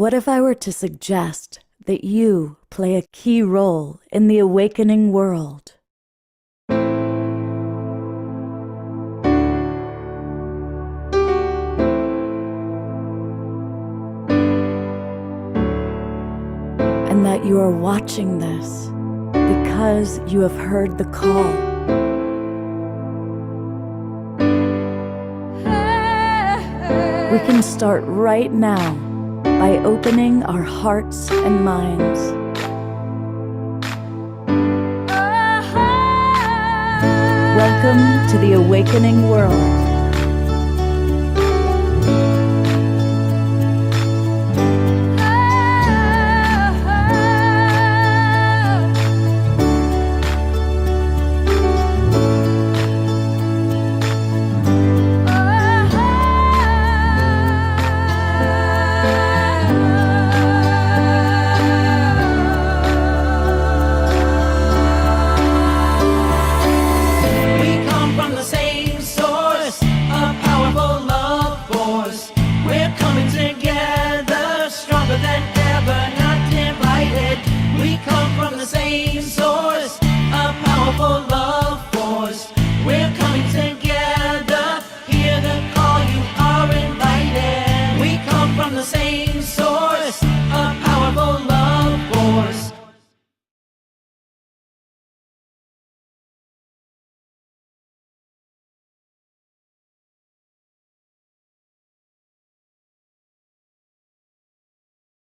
What if I were to suggest that you play a key role in the awakening world? And that you are watching this because you have heard the call. We can start right now by opening our hearts and minds. Welcome to the awakening world.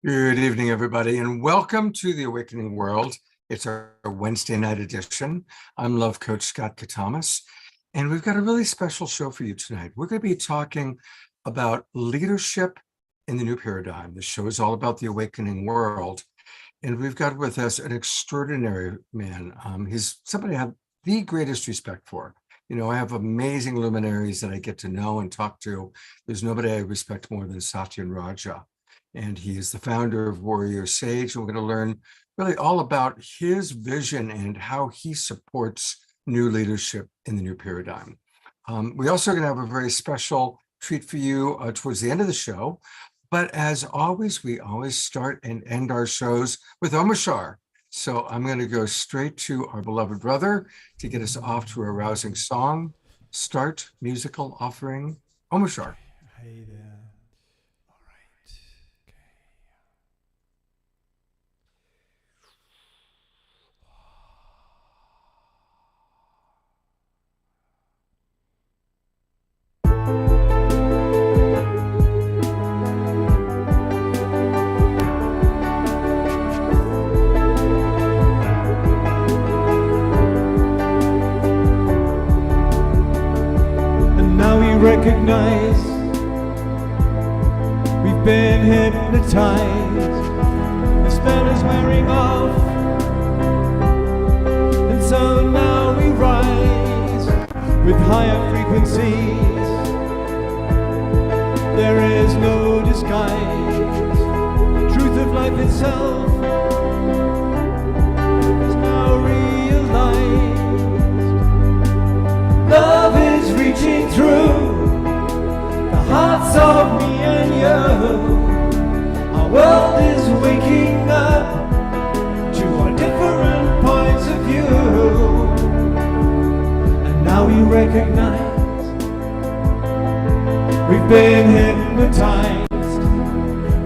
Good evening, everybody, and welcome to the Awakening World. It's our Wednesday night edition. I'm Love Coach Scott Katamas, and we've got a really special show for you tonight. We're going to be talking about leadership in the new paradigm. The show is all about the awakening world, and we've got with us an extraordinary man. He's somebody I have the greatest respect for. You know, I have amazing luminaries that I get to know and talk to. There's nobody I respect more than Satyen Raja. And he is the founder of Warrior Sage. And we're going to learn really all about his vision and how he supports new leadership in the new paradigm. We also are going to have a very special treat for you towards the end of the show. But as always, we always start and end our shows with Om Shar. So I'm going to go straight to our beloved brother to get us off to a rousing song. Start musical offering Om Shar. Hey there. Recognize we've been hypnotized, the spell is wearing off, and so now we rise with higher frequencies. There is no disguise, the truth of life itself is now realized. Love is reaching through hearts of me and you. Our world is waking up to our different points of view, and now we recognize we've been hypnotized.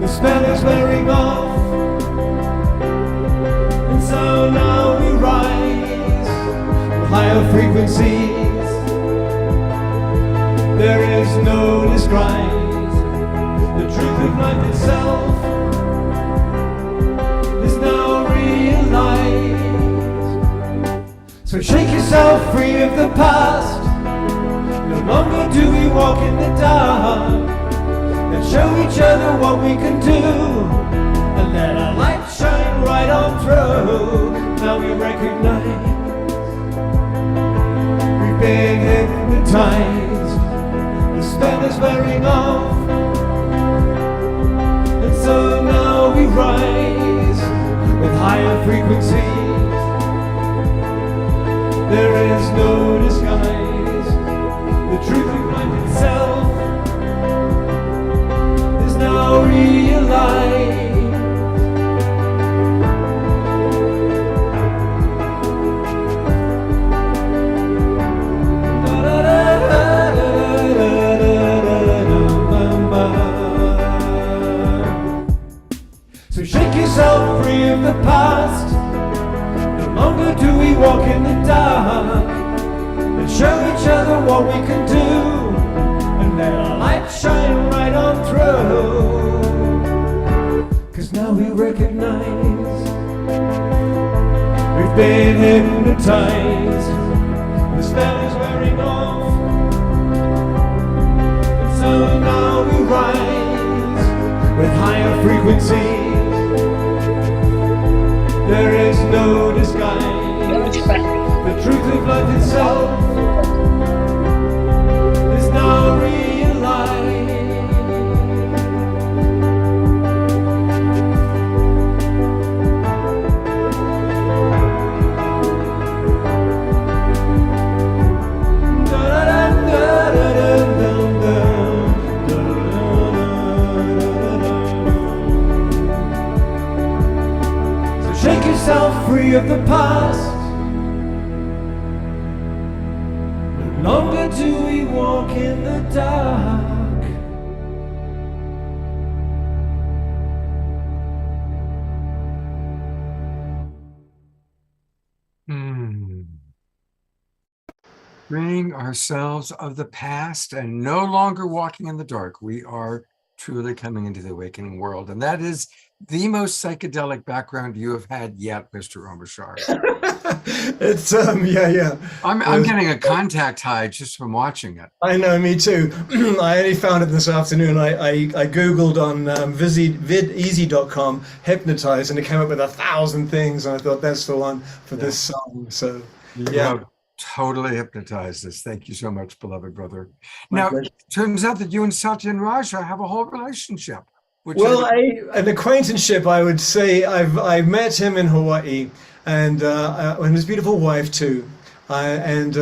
The spell is wearing off, and so now we rise to higher frequencies. There is no disguise, the truth of life itself is now realized. So shake yourself free of the past, no longer do we walk in the dark. Let's show each other what we can do, and let our light shine right on through. Now we recognize we've been hypnotized. The spell is wearing off, and so now we rise with higher frequencies. There is no disguise, the truth of life itself is now realized. the past. No longer do we walk in the dark. Let's show each other what we can do, and let our light shine right on through. 'Cause now we recognize we've been hypnotized. The spell is wearing off, and so now we rise with higher frequencies. There is no disguise. The truth of life itself is now realized. Shake yourself free of the past. No longer do we walk in the dark. Freeing ourselves of the past and no longer walking in the dark. We are truly coming into the awakening world. And that is the most psychedelic background you have had yet, Mr. Omashar. It's yeah. I'm getting a contact high just from watching it. I know, me too. I only found it this afternoon. I googled on videasy.com hypnotize, and it came up with 1,000 things, and I thought that's the one for this song. So You yeah. have totally hypnotized us. Thank you so much, beloved brother. My Now, pleasure. turns out that you and Satya and Raja have a whole relationship. Which Well, an acquaintanceship, I would say. I met him in Hawaii, and his beautiful wife too, and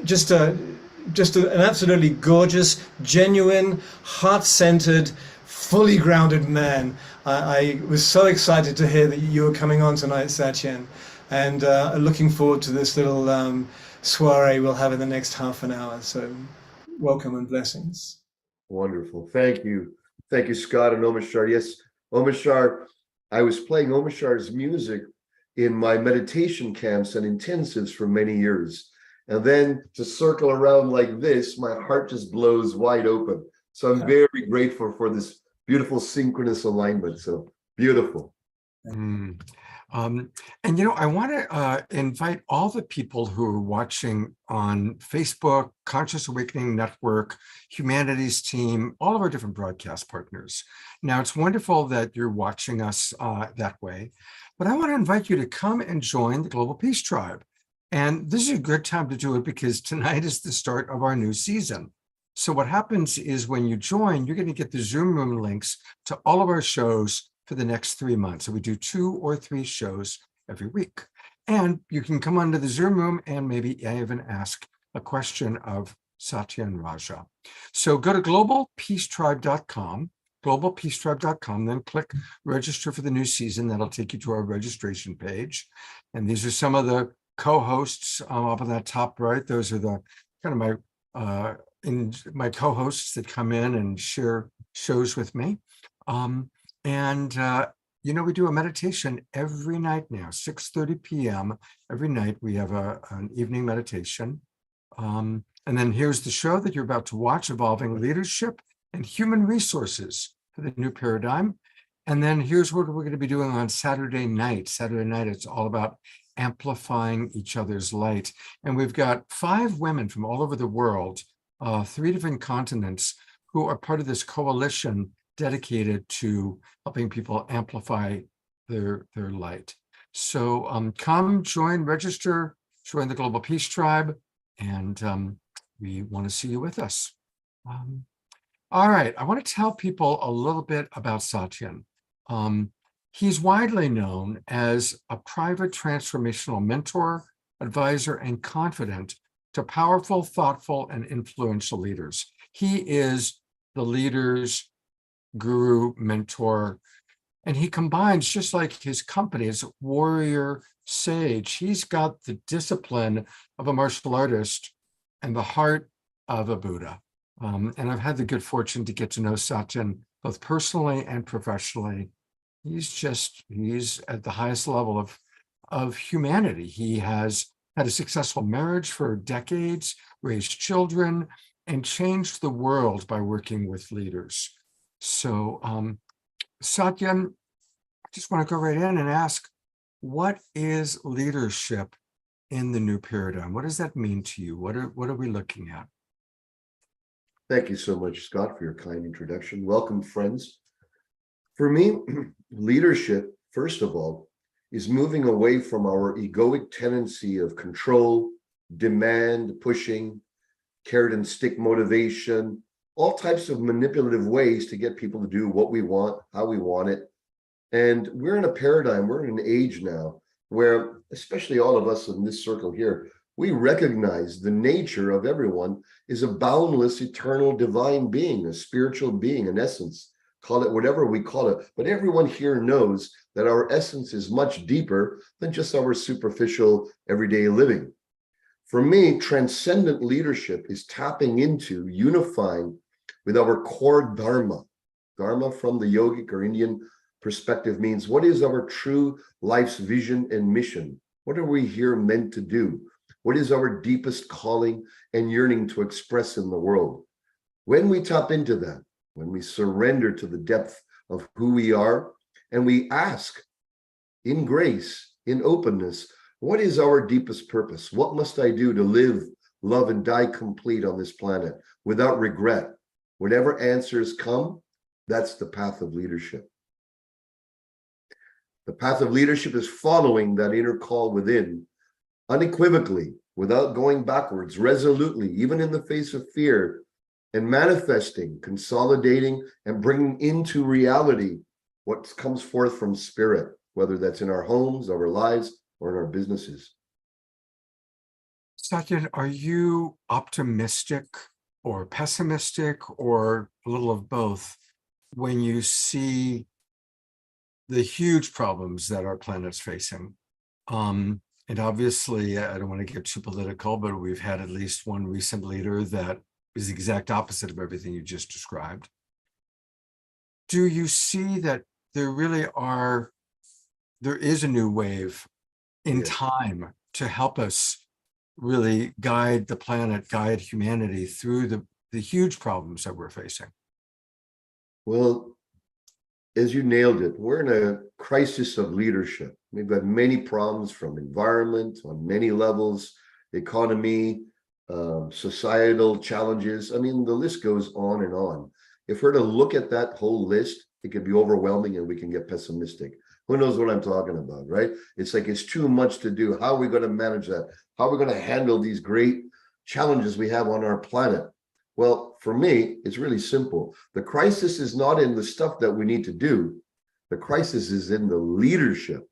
just an absolutely gorgeous, genuine, heart-centered, fully grounded man. I was so excited to hear that you were coming on tonight, Satyen, and looking forward to this little soiree we'll have in the next half an hour. So, welcome and blessings. Wonderful. Thank you. Thank you, Scott and Omashar. Yes, Omashar, I was playing Omashar's music in my meditation camps and intensives for many years. And then to circle around like this, my heart just blows wide open. So I'm very grateful for this beautiful synchronous alignment. So beautiful. And I want to invite all the people who are watching on Facebook, Conscious Awakening Network, Humanities Team, all of our different broadcast partners. Now, it's wonderful that you're watching us that way, but I want to invite you to come and join the Global Peace Tribe. And this is a good time to do it because tonight is the start of our new season. So what happens is when you join, you're going to get the Zoom room links to all of our shows for the next 3 months. So we do 2 or 3 shows every week. And you can come onto the Zoom room and maybe even ask a question of Satya and Raja. So go to globalpeacetribe.com, then click register for the new season. That'll take you to our registration page. And these are some of the co-hosts up on that top right. Those are the kind of my co-hosts that come in and share shows with me. We do a meditation every night now, 6:30 p.m. Every night we have an evening meditation. And then here's the show that you're about to watch, Evolving Leadership and Human Resources for the New Paradigm. And then here's what we're going to be doing on Saturday night. Saturday night, it's all about amplifying each other's light. And we've got 5 women from all over the world, 3 different continents, who are part of this coalition dedicated to helping people amplify their light. So come, join, register, join the Global Peace Tribe, and we want to see you with us. All right, I want to tell people a little bit about Satyen. He's widely known as a private transformational mentor, advisor, and confidant to powerful, thoughtful, and influential leaders. He is the leader's guru, mentor, and he combines, just like his company, as warrior sage. He's got the discipline of a martial artist and the heart of a Buddha. And I've had the good fortune to get to know Satyen both personally and professionally. he's at the highest level of humanity. He has had a successful marriage for decades, raised children, and changed the world by working with leaders. So, Satyen, I just want to go right in and ask, what is leadership in the new paradigm? What does that mean to you? What are we looking at? Thank you so much, Scott, for your kind introduction. Welcome, friends. For me, leadership, first of all, is moving away from our egoic tendency of control, demand, pushing, carrot and stick motivation, all types of manipulative ways to get people to do what we want, how we want it. And we're in a paradigm, we're in an age now where, especially all of us in this circle here, we recognize the nature of everyone is a boundless, eternal, divine being, a spiritual being, an essence. Call it whatever we call it, but everyone here knows that our essence is much deeper than just our superficial everyday living. For me, transcendent leadership is tapping into, unifying with our core dharma. Dharma from the yogic or Indian perspective means, what is our true life's vision and mission? What are we here meant to do? What is our deepest calling and yearning to express in the world? When we tap into that, when we surrender to the depth of who we are, and we ask in grace, in openness, what is our deepest purpose? What must I do to live, love, and die complete on this planet without regret? Whatever answers come, that's the path of leadership. The path of leadership is following that inner call within, unequivocally, without going backwards, resolutely, even in the face of fear, and manifesting, consolidating, and bringing into reality what comes forth from spirit, whether that's in our homes, our lives, or in our businesses. Satyen, are you optimistic or pessimistic or a little of both when you see the huge problems that our planet's facing? And obviously, I don't want to get too political, but we've had at least one recent leader that is the exact opposite of everything you just described. Do you see that there is a new wave in time to help us really guide the planet, guide humanity through the huge problems that we're facing? Well, as you nailed it, we're in a crisis of leadership. We've got many problems, from environment on many levels, economy, societal challenges. I mean, the list goes on and on. If we're to look at that whole list, it can be overwhelming and we can get pessimistic. Who knows what I'm talking about, right? It's like it's too much to do. How are we going to manage that? How are we going to handle these great challenges we have on our planet? Well, for me, it's really simple. The crisis is not in the stuff that we need to do. The crisis is in the leadership.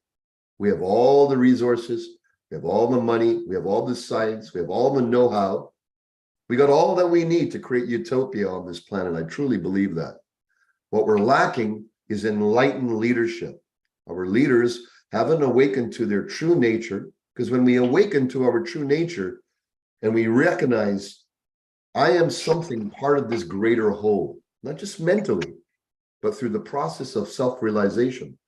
We have all the resources, we have all the money, we have all the science, we have all the know-how. We got all that we need to create utopia on this planet. I truly believe that. What we're lacking is enlightened leadership. Our leaders haven't awakened to their true nature, because when we awaken to our true nature and we recognize I am something part of this greater whole, not just mentally, but through the process of self-realization.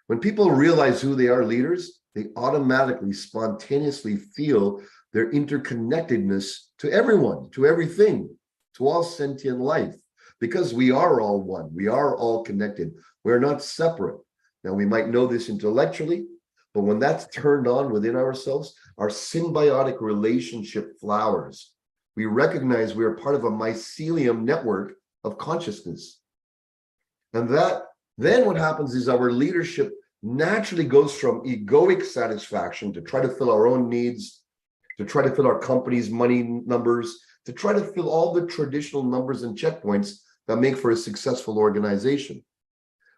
When people realize who they are, leaders, they automatically, spontaneously feel their interconnectedness to everyone, to everything, to all sentient life, because we are all one. We are all connected. We're not separate. Now, we might know this intellectually, but when that's turned on within ourselves, our symbiotic relationship flowers. We recognize we are part of a mycelium network of consciousness. And that then what happens is our leadership naturally goes from egoic satisfaction to try to fill our own needs, to try to fill our company's money numbers, to try to fill all the traditional numbers and checkpoints that make for a successful organization.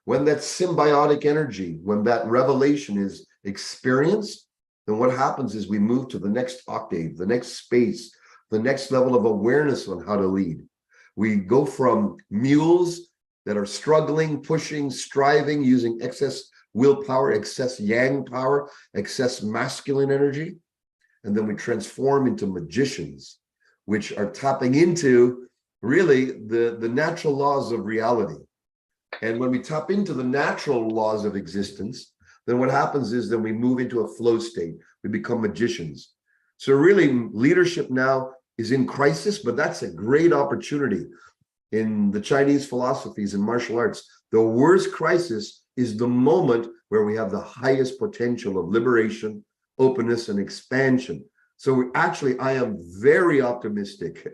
When that symbiotic energy, when that revelation is experienced, then what happens is we move to the next octave, the next space, the next level of awareness on how to lead. We go from mules that are struggling, pushing, striving, using excess willpower, excess yang power, excess masculine energy, and then we transform into magicians, which are tapping into really the natural laws of reality. And when we tap into the natural laws of existence, then what happens is then we move into a flow state. We become magicians. So really, leadership now is in crisis, but that's a great opportunity. In the Chinese philosophies and martial arts, the worst crisis is the moment where we have the highest potential of liberation, openness, and expansion. So actually, I am very optimistic.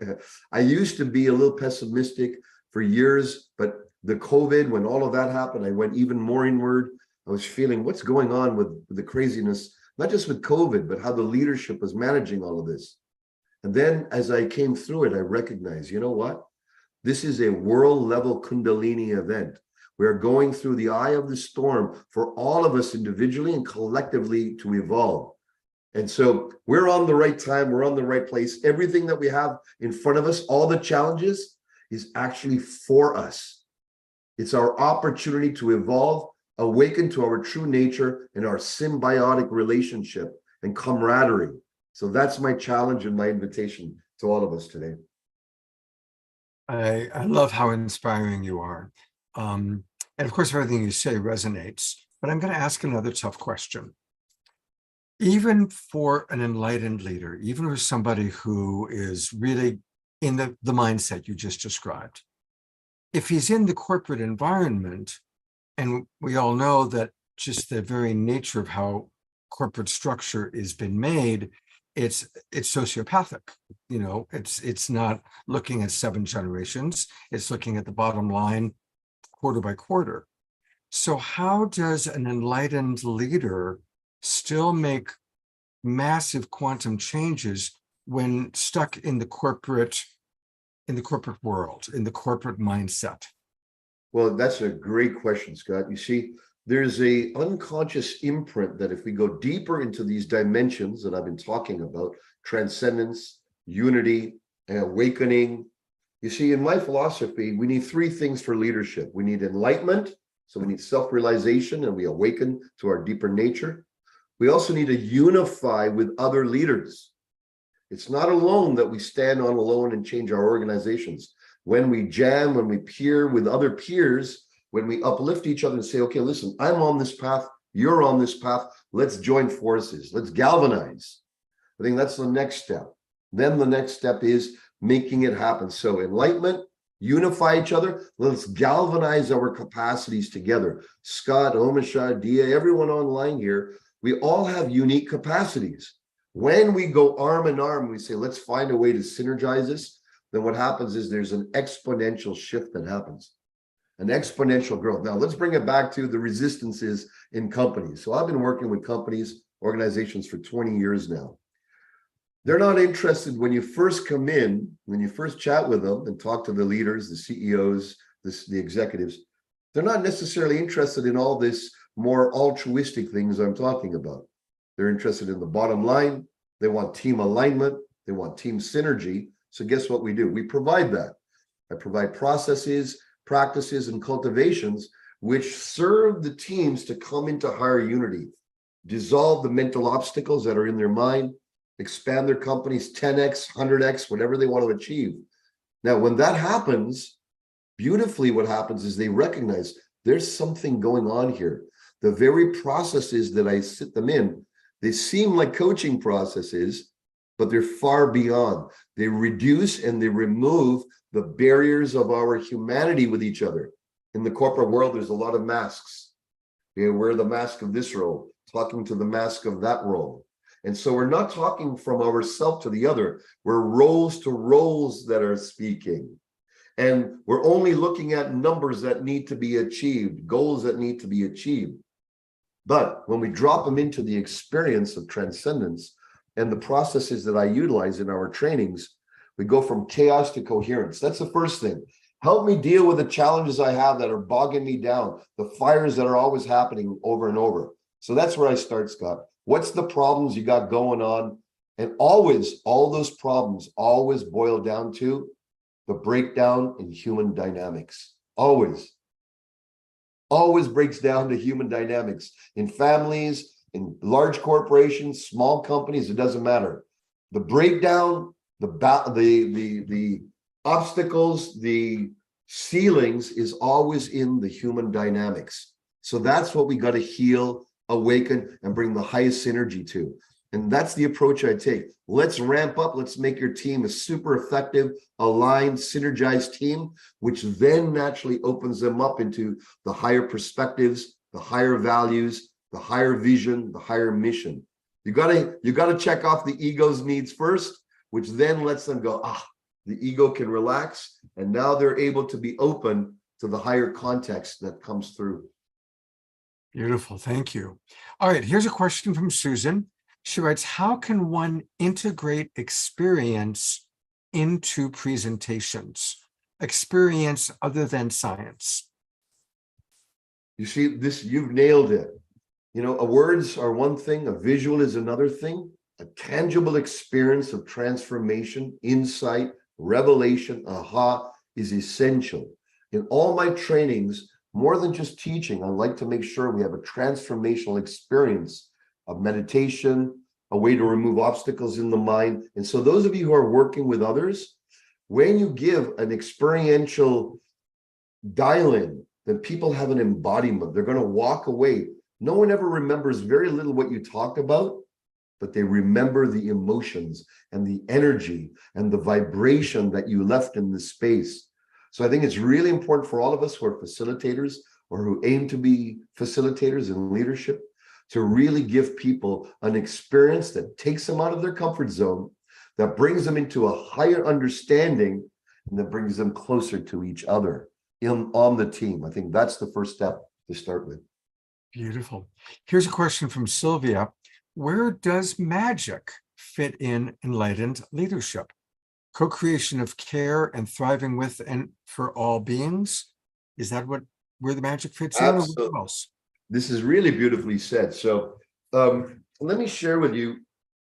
I used to be a little pessimistic for years, but the COVID, when all of that happened, I went even more inward. I was feeling what's going on with the craziness, not just with COVID, but how the leadership was managing all of this. And then as I came through it, I recognized, you know what? This is a world level Kundalini event. We're going through the eye of the storm for all of us individually and collectively to evolve. And so we're on the right time, we're on the right place. Everything that we have in front of us, all the challenges, is actually for us. It's our opportunity to evolve, awaken to our true nature and our symbiotic relationship and camaraderie. So that's my challenge and my invitation to all of us today. I love how inspiring you are. And of course, everything you say resonates, but I'm going to ask another tough question. Even for an enlightened leader, even for somebody who is really in the mindset you just described, if he's in the corporate environment, and we all know that just the very nature of how corporate structure has been made, it's sociopathic. You know, it's not looking at 7 generations, it's looking at the bottom line quarter by quarter. So how does an enlightened leader still make massive quantum changes when stuck in the corporate world, in the corporate mindset? Well, that's a great question, Scott. You see, there's a unconscious imprint that if we go deeper into these dimensions that I've been talking about, transcendence, unity, and awakening. You see, in my philosophy, we need 3 things for leadership. We need enlightenment, so we need self-realization and we awaken to our deeper nature. We also need to unify with other leaders. It's not alone that we stand on alone and change our organizations. When we jam, when we peer with other peers, when we uplift each other and say, okay, listen, I'm on this path, you're on this path, let's join forces, let's galvanize. I think that's the next step. Then the next step is making it happen. So enlightenment, unify each other, let's galvanize our capacities together. Scott, Omashar, Dia, everyone online here, we all have unique capacities. When we go arm in arm, we say, let's find a way to synergize this, then what happens is there's an exponential shift that happens, an exponential growth. Now, let's bring it back to the resistances in companies. So I've been working with companies, organizations for 20 years now. They're not interested when you first come in, when you first chat with them and talk to the leaders, the CEOs, the executives, they're not necessarily interested in all this more altruistic things I'm talking about. They're interested in the bottom line. They want team alignment. They want team synergy. So guess what we do? We provide that. I provide processes, practices, and cultivations which serve the teams to come into higher unity, dissolve the mental obstacles that are in their mind, expand their companies 10x, 100x, whatever they want to achieve. Now, when that happens, beautifully what happens is they recognize there's something going on here. The very processes that I sit them in, they seem like coaching processes, but they're far beyond. They reduce and they remove the barriers of our humanity with each other. In the corporate world, there's a lot of masks. You wear the mask of this role, talking to the mask of that role. And so we're not talking from ourselves to the other. We're roles to roles that are speaking. And we're only looking at numbers that need to be achieved, goals that need to be achieved. But when we drop them into the experience of transcendence and the processes that I utilize in our trainings, we go from chaos to coherence. That's the first thing. Help me deal with the challenges I have that are bogging me down, the fires that are always happening over and over. So that's where I start, Scott. What's the problems you got going on? And always, all those problems always boil down to the breakdown in human dynamics. Always breaks down to human dynamics in families, in large corporations, small companies, it doesn't matter. The breakdown, the obstacles, the ceilings is always in the human dynamics. So that's what we got to heal, awaken, and bring the highest synergy to. And that's the approach I take. Let's ramp up. Let's make your team a super effective, aligned, synergized team, which then naturally opens them up into the higher perspectives, the higher values, the higher vision, the higher mission. You gotta check off the ego's needs first, which then lets them go, the ego can relax, and now they're able to be open to the higher context that comes through. Beautiful. Thank you. All right. Here's a question from Susan. She writes, how can one integrate experience into presentations? Experience other than science. You see this, you've nailed it. You know, words are one thing, a visual is another thing. A tangible experience of transformation, insight, revelation, aha, is essential. In all my trainings, more than just teaching, I like to make sure we have a transformational experience of meditation, a way to remove obstacles in the mind. And so those of you who are working with others, when you give an experiential dial-in, then people have an embodiment. They're going to walk away. No one ever remembers very little what you talked about, but they remember the emotions and the energy and the vibration that you left in the space. So I think it's really important for all of us who are facilitators or who aim to be facilitators in leadership to really give people an experience that takes them out of their comfort zone, that brings them into a higher understanding, and that brings them closer to each other on the team. I think that's the first step to start with. Beautiful. Here's a question from Sylvia. Where does magic fit in enlightened leadership? Co-creation of care and thriving with and for all beings? Is that where the magic fits in? Or what else? This is really beautifully said. So let me share with you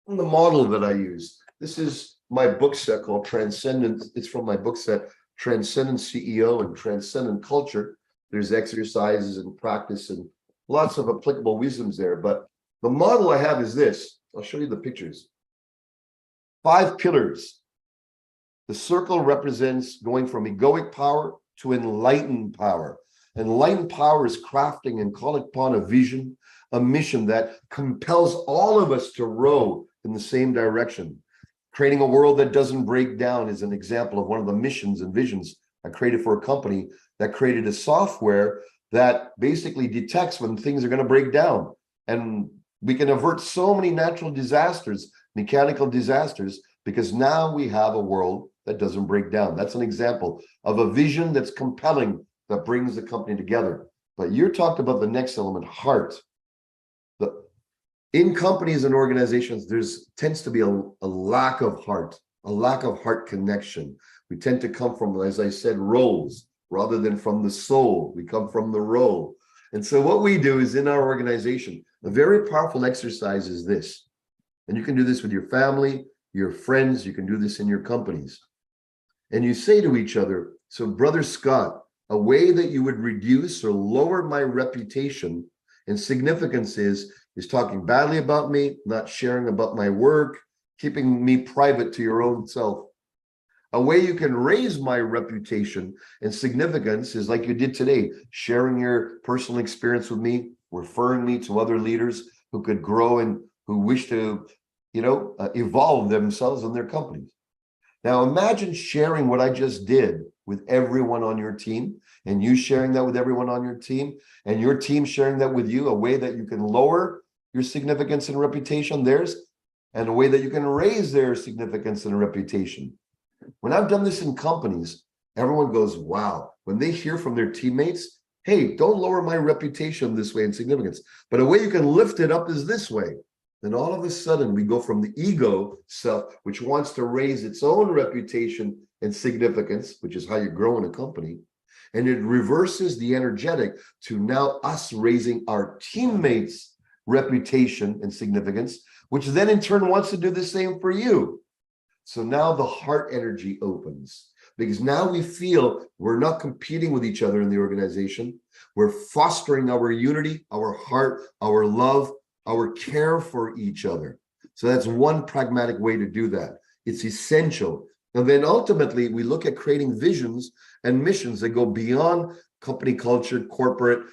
the model that I use. This is my book set called Transcendence. It's from my book set, Transcendent CEO and Transcendent Culture. There's exercises and practice and lots of applicable wisdoms there. But the model I have is this. I'll show you the pictures. 5 pillars. The circle represents going from egoic power to enlightened power. Enlightened power is crafting and calling upon a vision, a mission that compels all of us to row in the same direction. Creating a world that doesn't break down is an example of one of the missions and visions I created for a company that created a software that basically detects when things are going to break down. And we can avert so many natural disasters, mechanical disasters, because now we have a world that doesn't break down. That's an example of a vision that's compelling, that brings the company together. But you talked about the next element, heart. In companies and organizations, tends to be a lack of heart, a lack of heart connection. We tend to come from, as I said, roles rather than from the soul. We come from the role. And so what we do is in our organization, a very powerful exercise is this. And you can do this with your family, your friends, you can do this in your companies. And you say to each other, so Brother Scott, a way that you would reduce or lower my reputation and significance is talking badly about me, not sharing about my work, keeping me private to your own self. A way you can raise my reputation and significance is like you did today, sharing your personal experience with me, referring me to other leaders who could grow and who wish to, evolve themselves and their companies. Now imagine sharing what I just did with everyone on your team, and you sharing that with everyone on your team, and your team sharing that with you, a way that you can lower your significance and reputation, theirs, and a way that you can raise their significance and reputation. When I've done this in companies, everyone goes, wow. When they hear from their teammates, hey, don't lower my reputation this way and significance, but a way you can lift it up is this way. Then all of a sudden we go from the ego self, which wants to raise its own reputation and significance, which is how you grow in a company, and it reverses the energetic to now us raising our teammates' reputation and significance, which then in turn wants to do the same for you. So now the heart energy opens, because now we feel we're not competing with each other in the organization. We're fostering our unity, our heart, our love, our care for each other. So that's one pragmatic way to do that. It's essential. And then ultimately, we look at creating visions and missions that go beyond company culture, corporate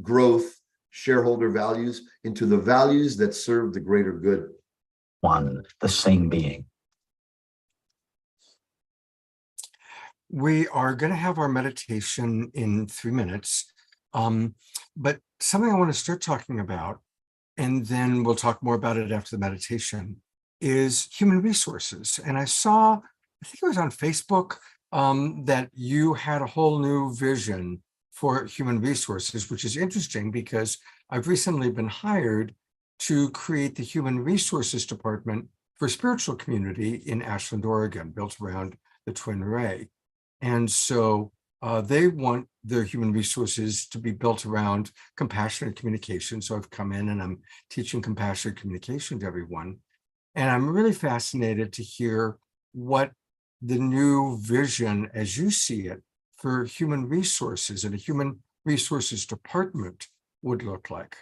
growth, shareholder values, into the values that serve the greater good. One, the same being. We are going to have our meditation in 3 minutes. But something I want to start talking about, and then we'll talk more about it after the meditation, is human resources. And I saw, I think it was on Facebook, that you had a whole new vision for human resources, which is interesting because I've recently been hired to create the human resources department for spiritual community in Ashland, Oregon, built around the Twin Ray. And so they want their human resources to be built around compassionate communication. So I've come in and I'm teaching compassionate communication to everyone. And I'm really fascinated to hear what the new vision, as you see it, for human resources and a human resources department would look like.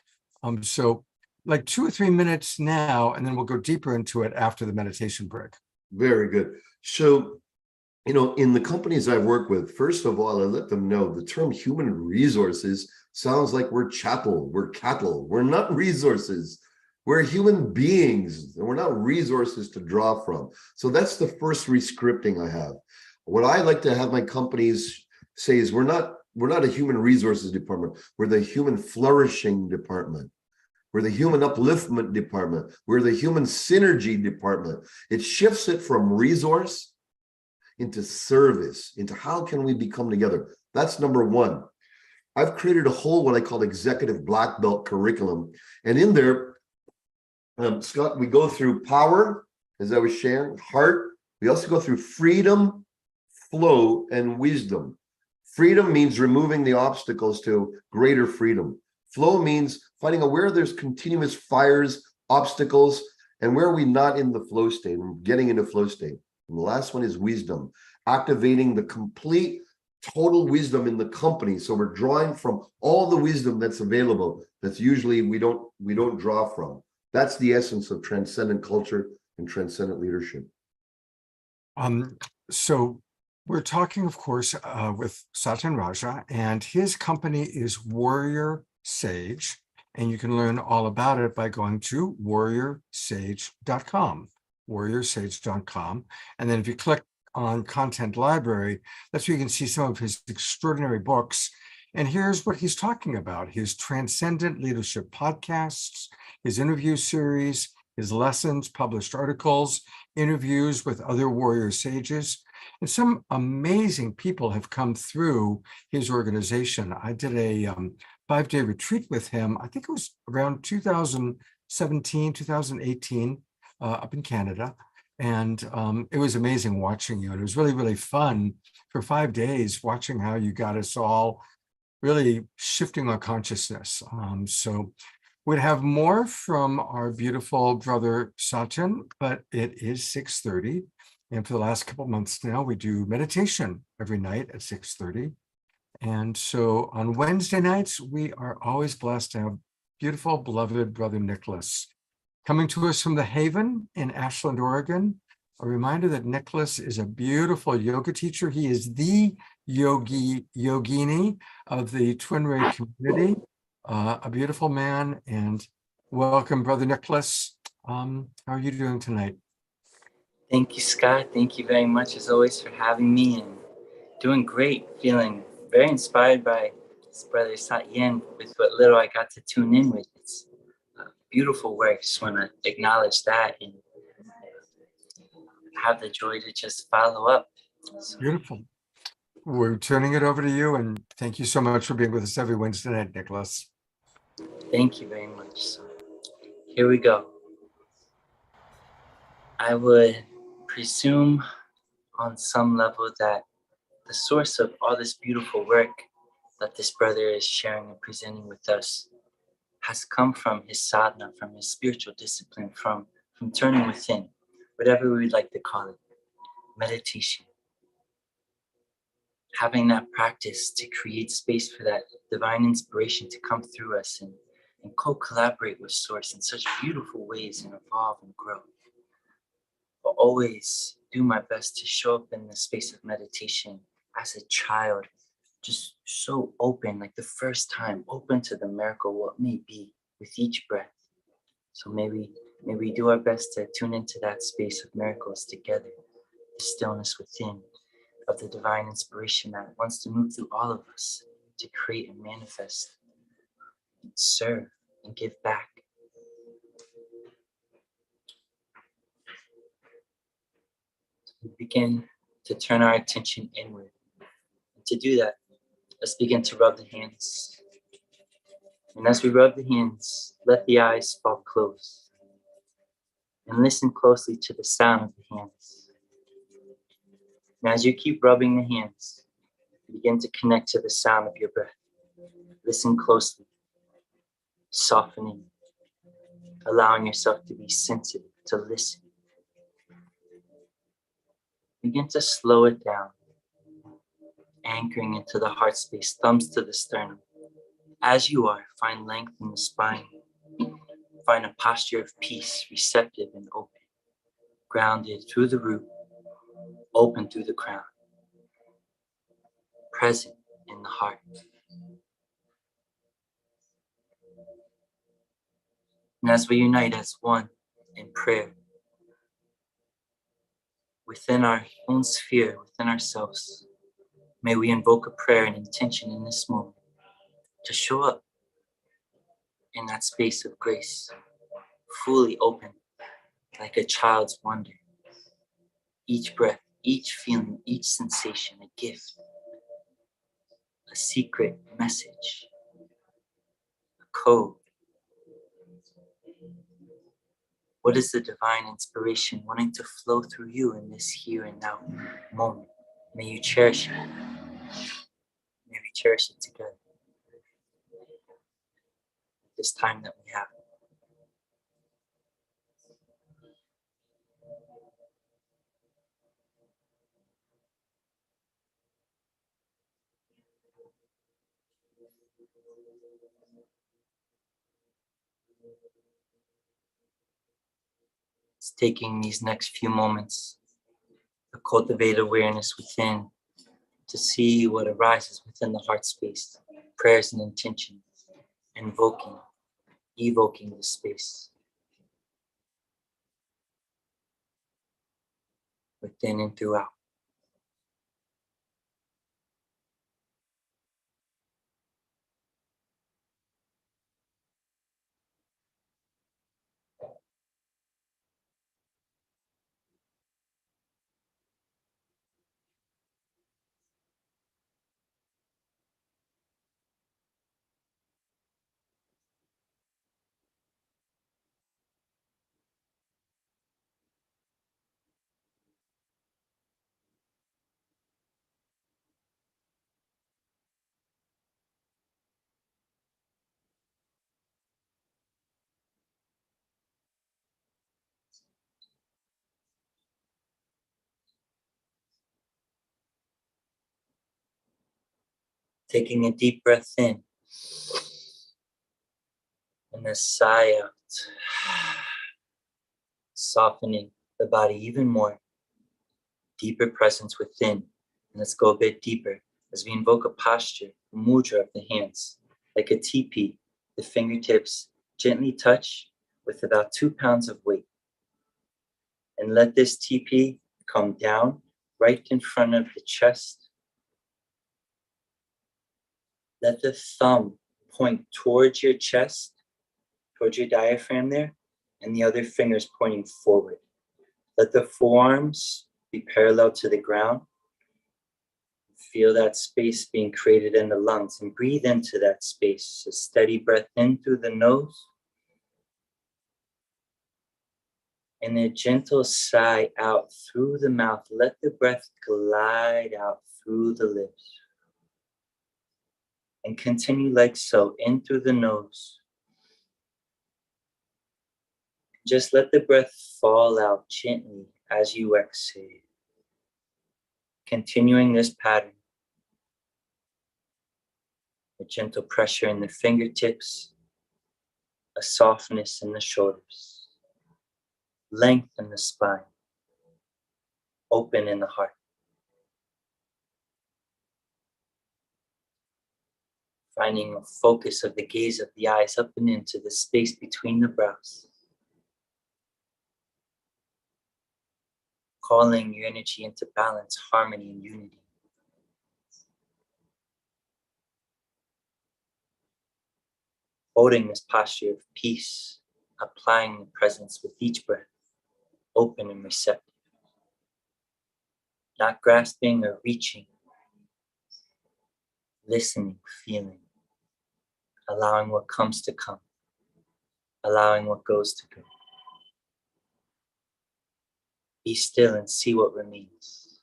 So like 2 or 3 minutes now, and then we'll go deeper into it after the meditation break. Very good. So, you know, in the companies I've worked with, first of all, I let them know the term human resources sounds like we're chattel, we're cattle. We're not resources. We're human beings, and we're not resources to draw from. So that's the first rescripting I have. What I like to have my companies say is we're not a human resources department. We're the human flourishing department. We're the human upliftment department. We're the human synergy department. It shifts it from resource into service, into how can we become together. That's number one. I've created a whole what I call executive black belt curriculum. And in there, Scott, we go through power, as I was sharing, heart. We also go through freedom, flow, and wisdom. Freedom means removing the obstacles to greater freedom. Flow means finding out where there's continuous fires, obstacles, and where are we not in the flow state, and getting into flow state. And the last one is wisdom, activating the complete total wisdom in the company. So we're drawing from all the wisdom that's available. That's usually we don't draw from. That's the essence of transcendent culture and transcendent leadership. So we're talking, of course, with Satyen Raja, and his company is Warrior Sage, and you can learn all about it by going to warriorsage.com, warriorsage.com. And then if you click on Content Library, that's where you can see some of his extraordinary books. And here's what he's talking about: his Transcendent Leadership podcasts, his interview series, his lessons, published articles, interviews with other warrior sages. And some amazing people have come through his organization. I did a 5-day retreat with him. I think it was around 2017, 2018, up in Canada. And it was amazing watching you. And it was really, really fun for 5 days watching how you got us all really shifting our consciousness. So we'd have more from our beautiful brother Satyen, but it is 6:30. And for the last couple of months now, we do meditation every night at 6:30. And so on Wednesday nights, we are always blessed to have beautiful, beloved brother Nicholas coming to us from the Haven in Ashland, Oregon. A reminder that Nicholas is a beautiful yoga teacher. He is the yogini of the Twin Ray community, a beautiful man. And welcome, brother Nicholas. How are you doing tonight? Thank you, Scott. Thank you very much, as always, for having me, and doing great. Feeling very inspired by this brother Satyen with what little I got to tune in with. It's beautiful work. Just want to acknowledge that and have the joy to just follow up. So, Beautiful. We're turning it over to you, and thank you so much for being with us every Wednesday night, Nicholas. thank you very much. So, here we go. I would presume on some level that the source of all this beautiful work that this brother is sharing and presenting with us has come from his sadhana, from his spiritual discipline, from turning within, whatever we would like to call it, meditation. Having that practice to create space for that divine inspiration to come through us and co-collaborate with Source in such beautiful ways and evolve and grow. But always do my best to show up in the space of meditation as a child, just so open, like the first time, open to the miracle, what may be with each breath. So maybe we do our best to tune into that space of miracles together, the stillness within, of the divine inspiration that wants to move through all of us to create and manifest, and serve and give back. We begin to turn our attention inward. And to do that, let's begin to rub the hands. And as we rub the hands, let the eyes fall closed. And listen closely to the sound of the hands. And as you keep rubbing the hands, begin to connect to the sound of your breath. Listen closely, softening, allowing yourself to be sensitive, to listen. Begin to slow it down, anchoring into the heart space, thumbs to the sternum. As you are, find length in the spine. Find a posture of peace, receptive and open, grounded through the root, open through the crown, present in the heart. And as we unite as one in prayer, within our own sphere, within ourselves, may we invoke a prayer and intention in this moment to show up in that space of grace, fully open, like a child's wonder. Each breath, each feeling, each sensation, a gift, a secret message, a code. What is the divine inspiration wanting to flow through you in this here and now moment? May you cherish it. May we cherish it together. This time that we have. It's taking these next few moments to cultivate awareness within, to see what arises within the heart space, prayers and intentions, evoking the space within and throughout. Taking a deep breath in and a sigh out, softening the body even more, deeper presence within. And let's go a bit deeper as we invoke a posture, a mudra of the hands, like a teepee. The fingertips gently touch with about 2 pounds of weight. And let this teepee come down right in front of the chest. Let the thumb point towards your chest, towards your diaphragm there, and the other fingers pointing forward. Let the forearms be parallel to the ground. Feel that space being created in the lungs and breathe into that space. A steady breath in through the nose and a gentle sigh out through the mouth. Let the breath glide out through the lips. And continue like so, in through the nose. Just let the breath fall out gently as you exhale. Continuing this pattern. A gentle pressure in the fingertips, a softness in the shoulders, length in the spine, open in the heart. Finding a focus of the gaze of the eyes up and into the space between the brows. Calling your energy into balance, harmony, and unity. Holding this posture of peace, applying the presence with each breath, open and receptive. Not grasping or reaching, listening, feeling, allowing what comes to come, allowing what goes to go. Be still and see what remains.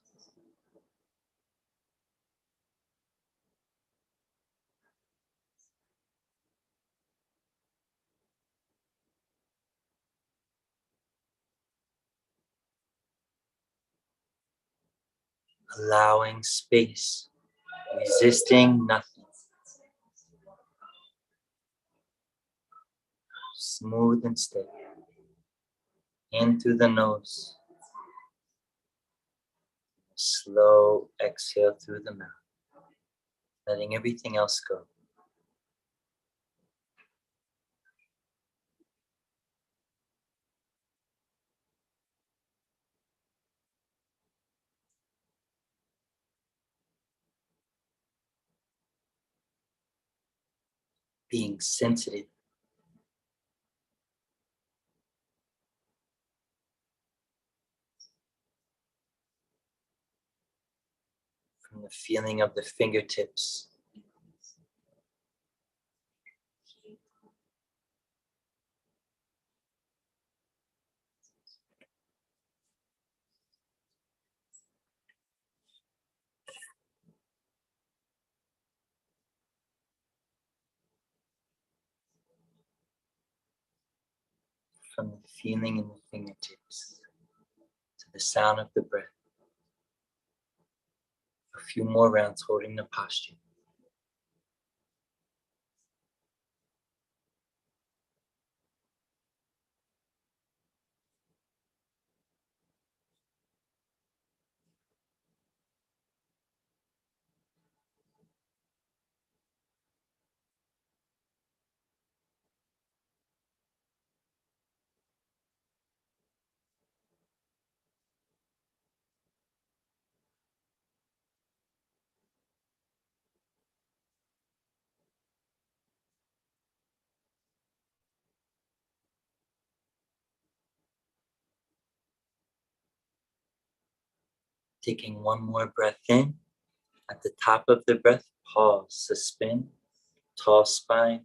Allowing space, resisting nothing. Smooth and steady. In through the nose. Slow exhale through the mouth. Letting everything else go. Being sensitive. From the feeling of the fingertips. From the feeling in the fingertips to the sound of the breath. A few more rounds holding the posture. Taking one more breath in. At the top of the breath, pause, suspend, tall spine,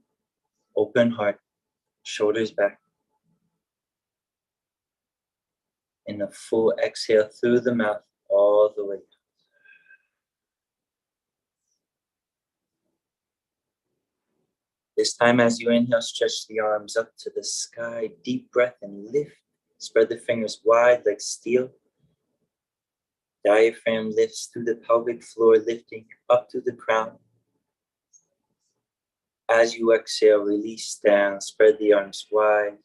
open heart, shoulders back. And a full exhale through the mouth all the way. This time as you inhale, stretch the arms up to the sky, deep breath and lift. Spread the fingers wide like steel. Diaphragm lifts through the pelvic floor, lifting up to the crown. As you exhale, release down, spread the arms wide.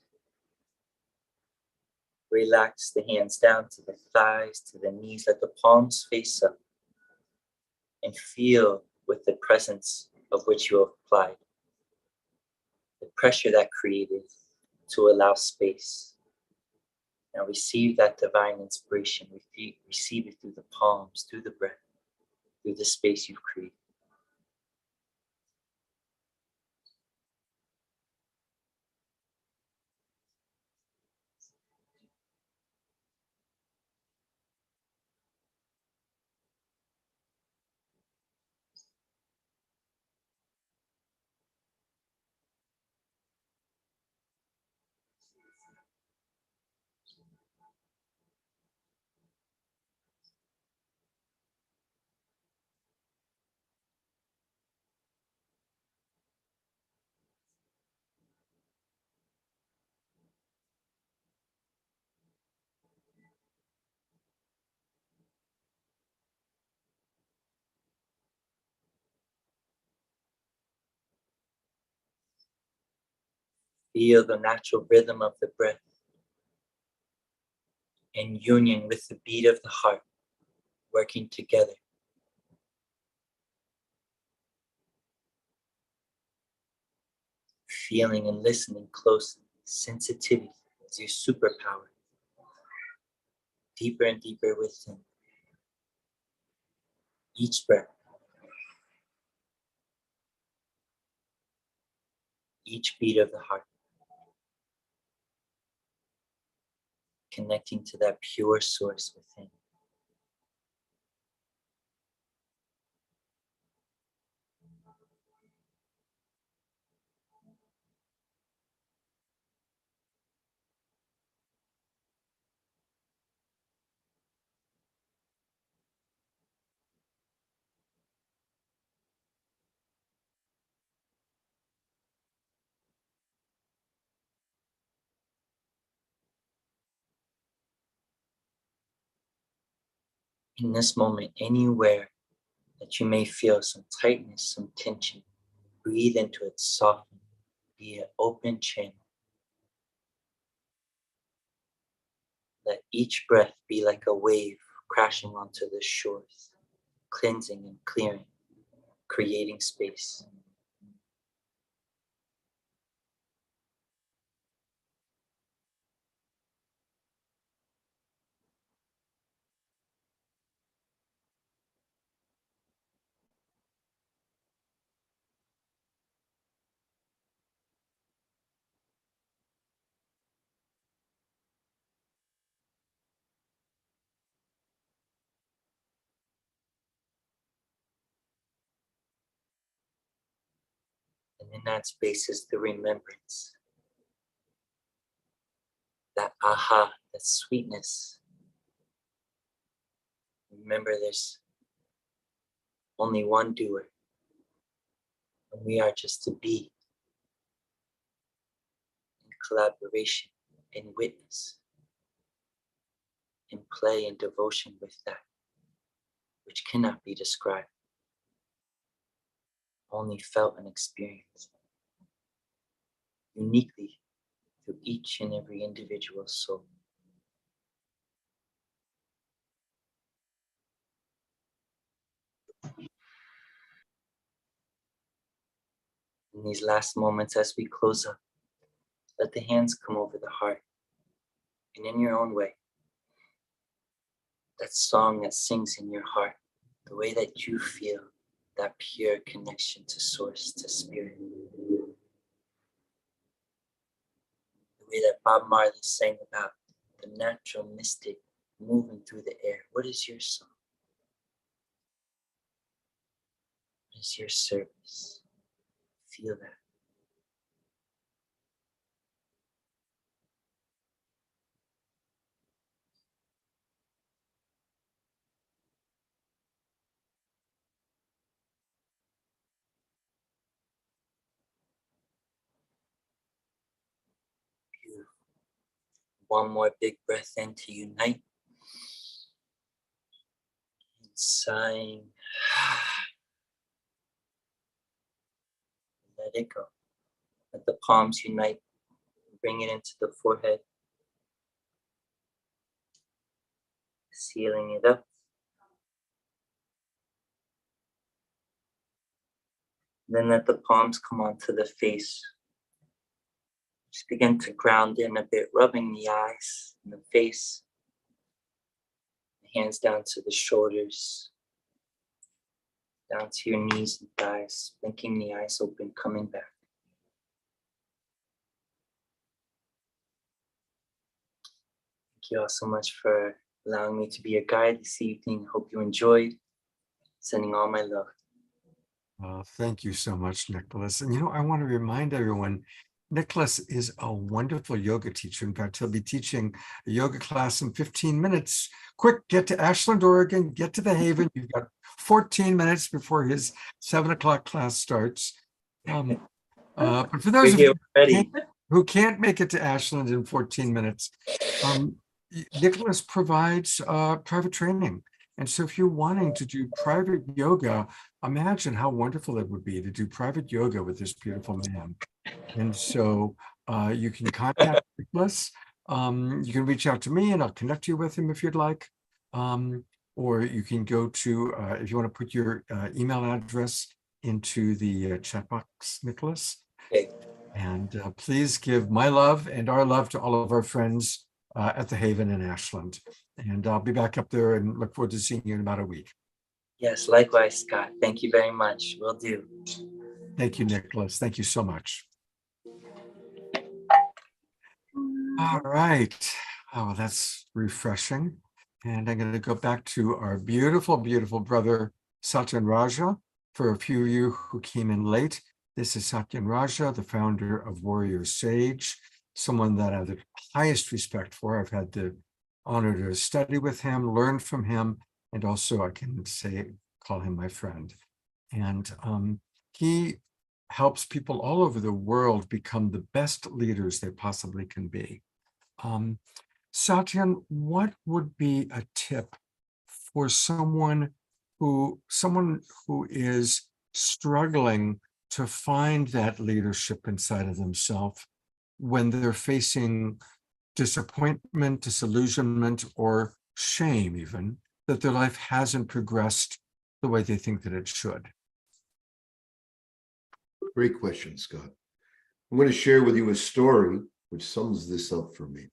Relax the hands down to the thighs, to the knees, let the palms face up. And feel with the presence of which you have applied. The pressure that created to allow space. Now receive that divine inspiration. Receive it through the palms, through the breath, through the space you've created. Feel the natural rhythm of the breath. in union with the beat of the heart, working together. Feeling and listening closely. Sensitivity is your superpower. Deeper and deeper within. Each breath. Each beat of the heart. Connecting to that pure source within. In this moment, anywhere that you may feel some tightness, some tension, breathe into it, soften, be an open channel. Let each breath be like a wave crashing onto the shores, cleansing and clearing, creating space. And in that space is the remembrance. That aha, that sweetness. Remember, there's only one doer. And we are just to be in collaboration, in witness, in play and devotion with that which cannot be described, only felt and experienced uniquely through each and every individual soul. In these last moments as we close up, let the hands come over the heart, and in your own way, that song that sings in your heart, the way that you feel that pure connection to source, to spirit. The way that Bob Marley sang about the natural mystic moving through the air. What is your song? What is your service? Feel that. Beautiful. One more big breath in to unite. And sighing. Let it go. Let the palms unite. Bring it into the forehead. Sealing it up. Then let the palms come onto the face. Just begin to ground in a bit, rubbing the eyes and the face. The hands down to the shoulders. Down to your knees and thighs. Blinking the eyes open, coming back. Thank you all so much for allowing me to be your guide this evening. Hope you enjoyed. Sending all my love. Thank you so much, Nicholas. And I want to remind everyone, Nicholas is a wonderful yoga teacher. In fact, he'll be teaching a yoga class in 15 minutes. Quick, get to Ashland, Oregon, get to the Haven. You've got 14 minutes before his 7 o'clock class starts. But for those of you who can't make it to Ashland in 14 minutes, Nicholas provides private training. And so if you're wanting to do private yoga, imagine how wonderful it would be to do private yoga with this beautiful man. And so you can contact Nicholas you can reach out to me and I'll connect you with him if you'd like. Or you can go to, if you want to put your email address into the chat box, Nicholas. Okay. And please give my love and our love to all of our friends at the Haven in Ashland. And I'll be back up there and look forward to seeing you in about a week. Yes, likewise, Scott. Thank you very much. Will do. Thank you, Nicholas. Thank you so much. All right. Oh, that's refreshing. And I'm going to go back to our beautiful, beautiful brother, Satyen Raja. For a few of you who came in late, this is Satyen Raja, the founder of Warrior Sage, someone that I have the highest respect for. I've had the honor to study with him, learn from him, and also I can call him my friend. And he helps people all over the world become the best leaders they possibly can be. Satyen, what would be a tip for someone who is struggling to find that leadership inside of themselves when they're facing disappointment, disillusionment, or shame even, that their life hasn't progressed the way they think that it should? Great question, Scott. I'm going to share with you a story which sums this up for me.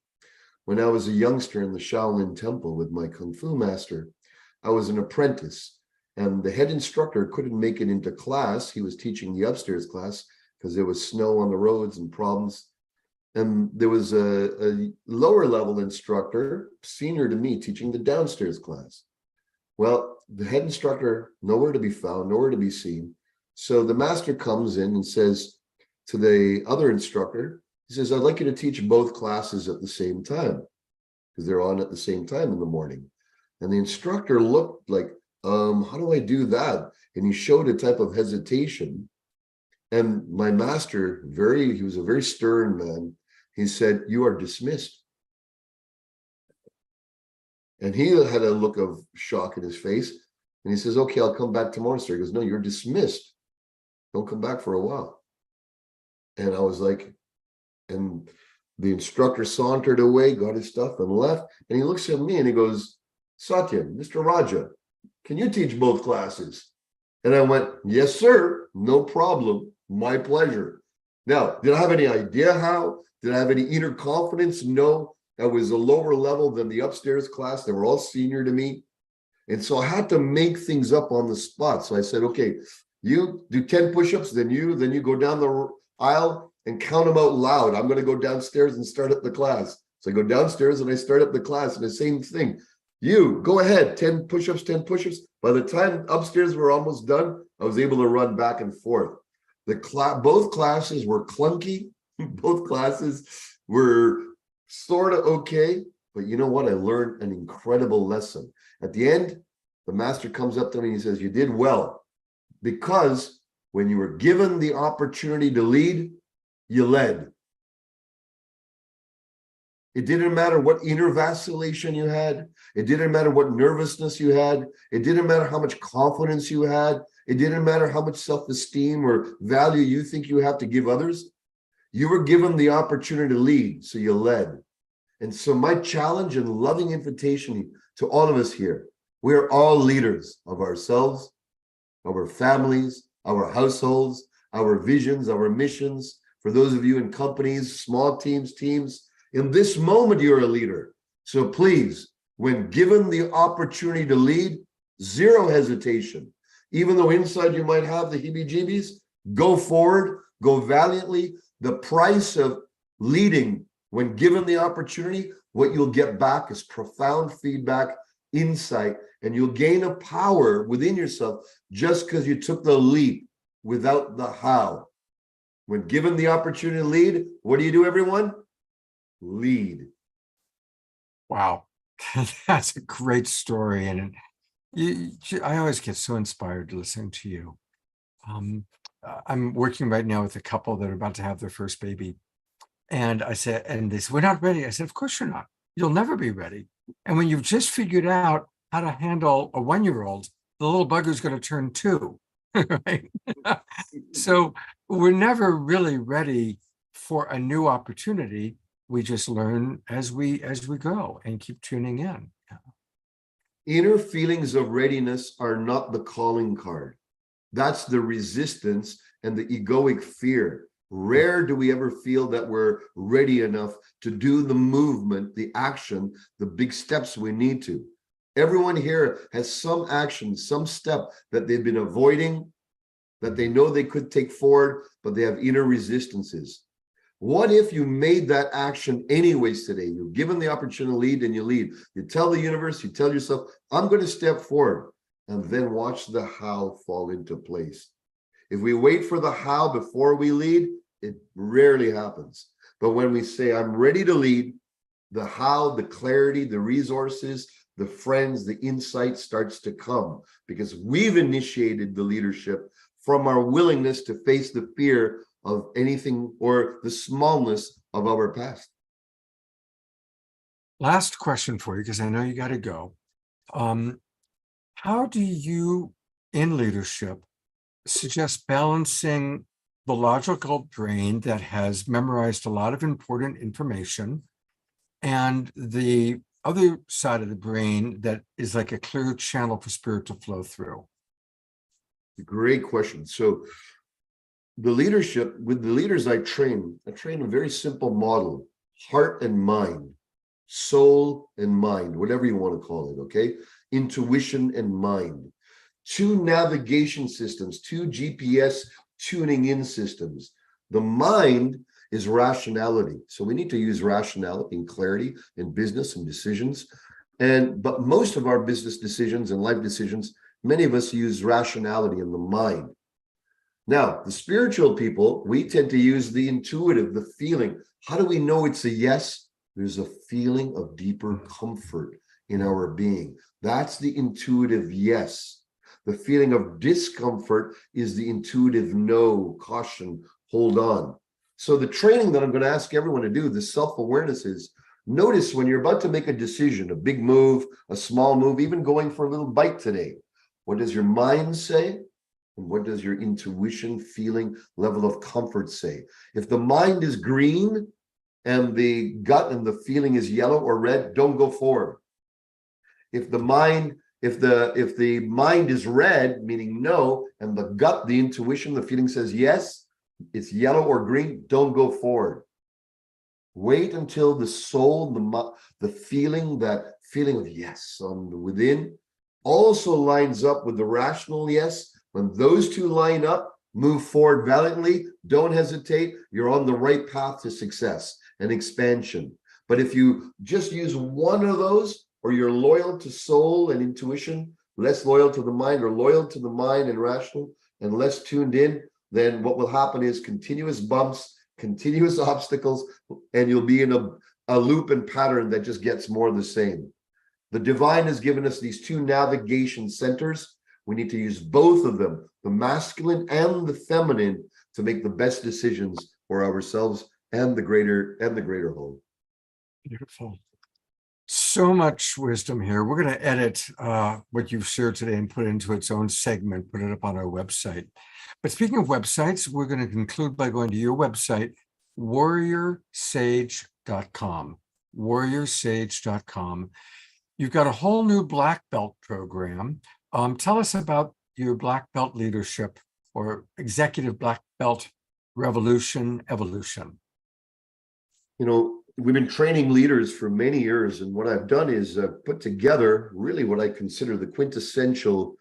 When I was a youngster in the Shaolin Temple with my Kung Fu master, I was an apprentice, and the head instructor couldn't make it into class. He was teaching the upstairs class because there was snow on the roads and problems. And there was a lower level instructor, senior to me, teaching the downstairs class. Well, the head instructor, nowhere to be found, nowhere to be seen. So the master comes in and says to the other instructor, he says, I'd like you to teach both classes at the same time, because they're on at the same time in the morning. And the instructor looked like, how do I do that? And he showed a type of hesitation. And my master, he was a very stern man. He said, you are dismissed. And he had a look of shock in his face. And he says, okay, I'll come back tomorrow, sir. He goes, no, you're dismissed. Don't come back for a while. And I was like, and the instructor sauntered away, got his stuff and left. And he looks at me and he goes, Satyen, Mr. Raja, can you teach both classes? And I went, yes, sir, no problem, my pleasure. Now, did I have any idea how? Did I have any inner confidence? No, I was a lower level than the upstairs class. They were all senior to me. And so I had to make things up on the spot. So I said, okay, you do 10 push-ups, then you go down the aisle and count them out loud. I'm going to go downstairs and start up the class. So I go downstairs and I start up the class, and the same thing. You go ahead, 10 push-ups, 10 push-ups. By the time upstairs were almost done, I was able to run back and forth. Both classes were clunky. Both classes were sort of okay. But you know what? I learned an incredible lesson. At the end, the master comes up to me and he says, you did well, because when you were given the opportunity to lead, you led. It didn't matter what inner vacillation you had. It didn't matter what nervousness you had. It didn't matter how much confidence you had. It didn't matter how much self-esteem or value you think you have to give others. You were given the opportunity to lead, so you led. And so my challenge and loving invitation to all of us here, we're all leaders of ourselves, our families, our households, our visions, our missions. For those of you in companies, small teams, in this moment, you're a leader. So please, when given the opportunity to lead, zero hesitation. Even though inside you might have the heebie-jeebies, go forward, go valiantly. The price of leading, when given the opportunity, what you'll get back is profound feedback, insight, and you'll gain a power within yourself just because you took the leap without the how. When given the opportunity to lead, what do you do, everyone? Lead. Wow, that's a great story. And I always get so inspired listening to you. I'm working right now with a couple that are about to have their first baby. And I said, and they said, we're not ready. I said, of course you're not. You'll never be ready. And when you've just figured out how to handle a 1-year-old, the little bugger's going to turn 2. Right? So we're never really ready for a new opportunity we just learn as we go and keep tuning in. Inner feelings of readiness are not the calling card. That's the resistance and the egoic fear. Rare do we ever feel that we're ready enough to do the movement, the action, the big steps we need to. Everyone here has some action, some step that they've been avoiding, that they know they could take forward, but they have inner resistances. What if you made that action anyways today? You're given the opportunity to lead and you lead. You tell the universe, you tell yourself, I'm going to step forward, and then watch the how fall into place. If we wait for the how before we lead, it rarely happens. But when we say, I'm ready to lead, the how, the clarity, the resources, the friends, the insight starts to come, because we've initiated the leadership from our willingness to face the fear of anything or the smallness of our past. Last question for you, because I know you got to go. How do you, in leadership, suggest balancing the logical brain that has memorized a lot of important information and the other side of the brain that is like a clear channel for spirit to flow through? Great question. So the leadership, with the leaders I train a very simple model: heart and mind, soul and mind, whatever you want to call it, okay? Intuition and mind. Two navigation systems, two GPS tuning in systems. The mind is rationality. So we need to use rationality and clarity in business and decisions. But most of our business decisions and life decisions, many of us use rationality in the mind. Now, the spiritual people, we tend to use the intuitive, the feeling. How do we know it's a yes? There's a feeling of deeper comfort in our being. That's the intuitive yes. The feeling of discomfort is the intuitive no, caution, hold on. So the training that I'm going to ask everyone to do, the self-awareness, is notice when you're about to make a decision, a big move, a small move, even going for a little bite today. What does your mind say? And what does your intuition, feeling, level of comfort say? If the mind is green and the gut and the feeling is yellow or red, don't go forward. If the mind is red, meaning no, and the gut, the intuition, the feeling says yes, it's yellow or green, don't go forward. Wait until the soul, the feeling, that feeling of yes on the within also lines up with the rational yes. When those two line up, move forward valiantly, don't hesitate, you're on the right path to success and expansion. But if you just use one of those, or you're loyal to soul and intuition, less loyal to the mind, or loyal to the mind and rational, and less tuned in, then what will happen is continuous bumps, continuous obstacles, and you'll be in a loop and pattern that just gets more of the same. The divine has given us these two navigation centers. We need to use both of them, the masculine and the feminine, to make the best decisions for ourselves and the greater whole. Beautiful. So much wisdom here. We're going to edit what you've shared today and put it into its own segment, put it up on our website. But speaking of websites, we're going to conclude by going to your website, warriorsage.com. warriorsage.com. You've got a whole new black belt program. Tell us about your black belt leadership, or executive black belt evolution. You know, we've been training leaders for many years, and what I've done is put together really what I consider the quintessential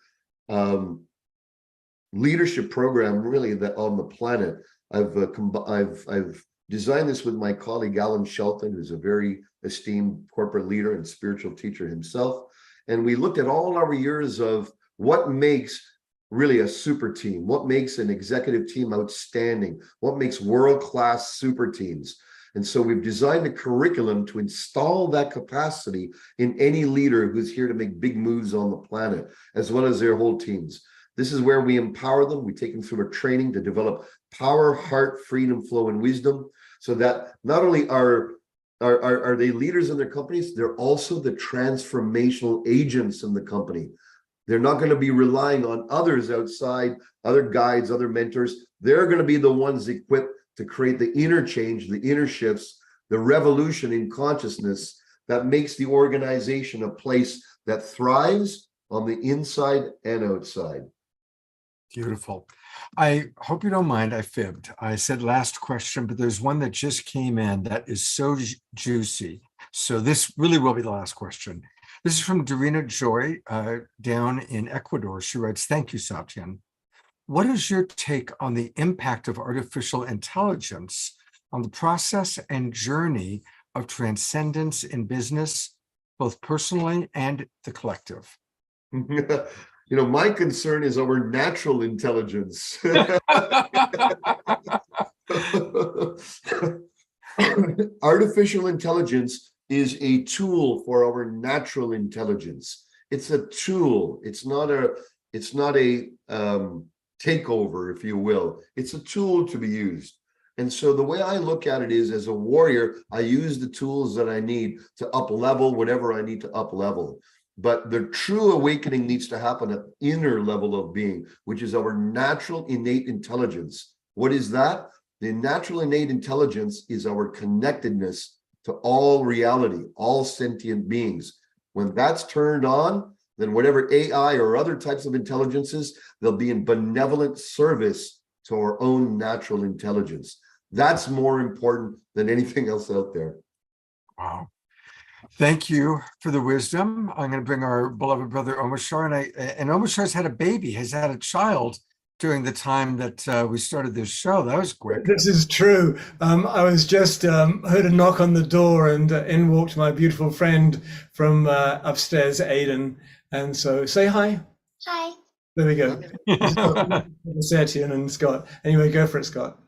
leadership program really that on the planet. I've designed this with my colleague Alan Shelton, who's a very esteemed corporate leader and spiritual teacher himself. And we looked at all our years of what makes really a super team, what makes an executive team outstanding, what makes world-class super teams. And so we've designed a curriculum to install that capacity in any leader who's here to make big moves on the planet, as well as their whole teams. This is where we empower them. We take them through a training to develop power, heart, freedom, flow, and wisdom, so that not only are they leaders in their companies, they're also the transformational agents in the company. They're not going to be relying on others outside, other guides, other mentors. They're going to be the ones equipped to create the inner change, the inner shifts the revolution in consciousness that makes the organization a place that thrives on the inside and outside. Beautiful. I hope you don't mind, I fibbed. I said last question, but there's one that just came in that is so juicy. So this really will be the last question. This is from Dorina Joy down in Ecuador. She writes, "Thank you, Satyen. What is your take on the impact of artificial intelligence on the process and journey of transcendence in business, both personally and the collective?" You know, my concern is our natural intelligence. Artificial intelligence is a tool for our natural intelligence. It's a tool. It's not a takeover, if you will. It's a tool to be used. And so the way I look at it is, as a warrior, I use the tools that I need to up level whatever I need to up level. But the true awakening needs to happen at the inner level of being, which is our natural innate intelligence. What is that? The natural innate intelligence is our connectedness to all reality, all sentient beings. When that's turned on, then whatever AI or other types of intelligences, they'll be in benevolent service to our own natural intelligence. That's more important than anything else out there. Wow. Thank you for the wisdom. I'm going to bring our beloved brother Omashar, and Omashar's had a baby, has had a child during the time that we started this show. That was quick. This is true. I was just heard a knock on the door, and in walked my beautiful friend from upstairs, Aidan. And so say hi. Hi. There we go. Satyen and Scott. Anyway, go for it, Scott.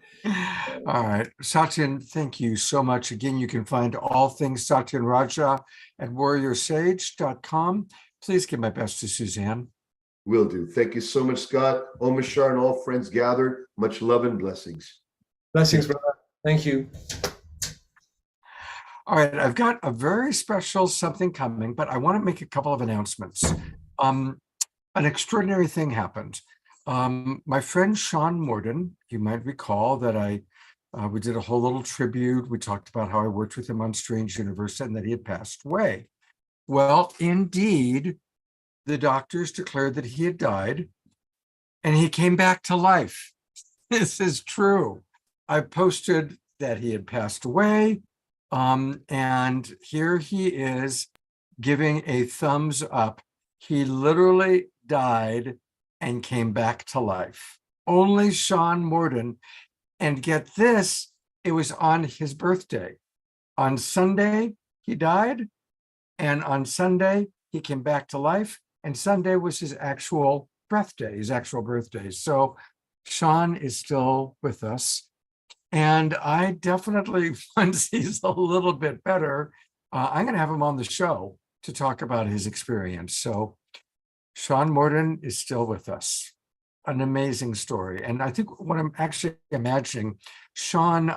All right. Satyen, thank you so much. Again, you can find all things Satyen Raja at warriorsage.com. Please give my best to Suzanne. Will do. Thank you so much, Scott, Omashar, and all friends gathered. Much love and blessings. Blessings, brother. Thank you. All right. I've got a very special something coming, but I want to make a couple of announcements. An extraordinary thing happened. My friend Sean Morden, you might recall that we did a whole little tribute. We talked about how I worked with him on Strange Universe and that he had passed away. Well, indeed, the doctors declared that he had died and he came back to life. This is true. I posted that he had passed away, and here he is giving a thumbs up. He literally died and came back to life. Only Sean Morden. And get this, it was on his birthday. On Sunday, he died. And on Sunday, he came back to life. And Sunday was his actual birthday. So Sean is still with us. And I definitely, once he's a little bit better, I'm going to have him on the show to talk about his experience. So Sean Morden is still with us. An amazing story. And I think what I'm actually imagining, Sean,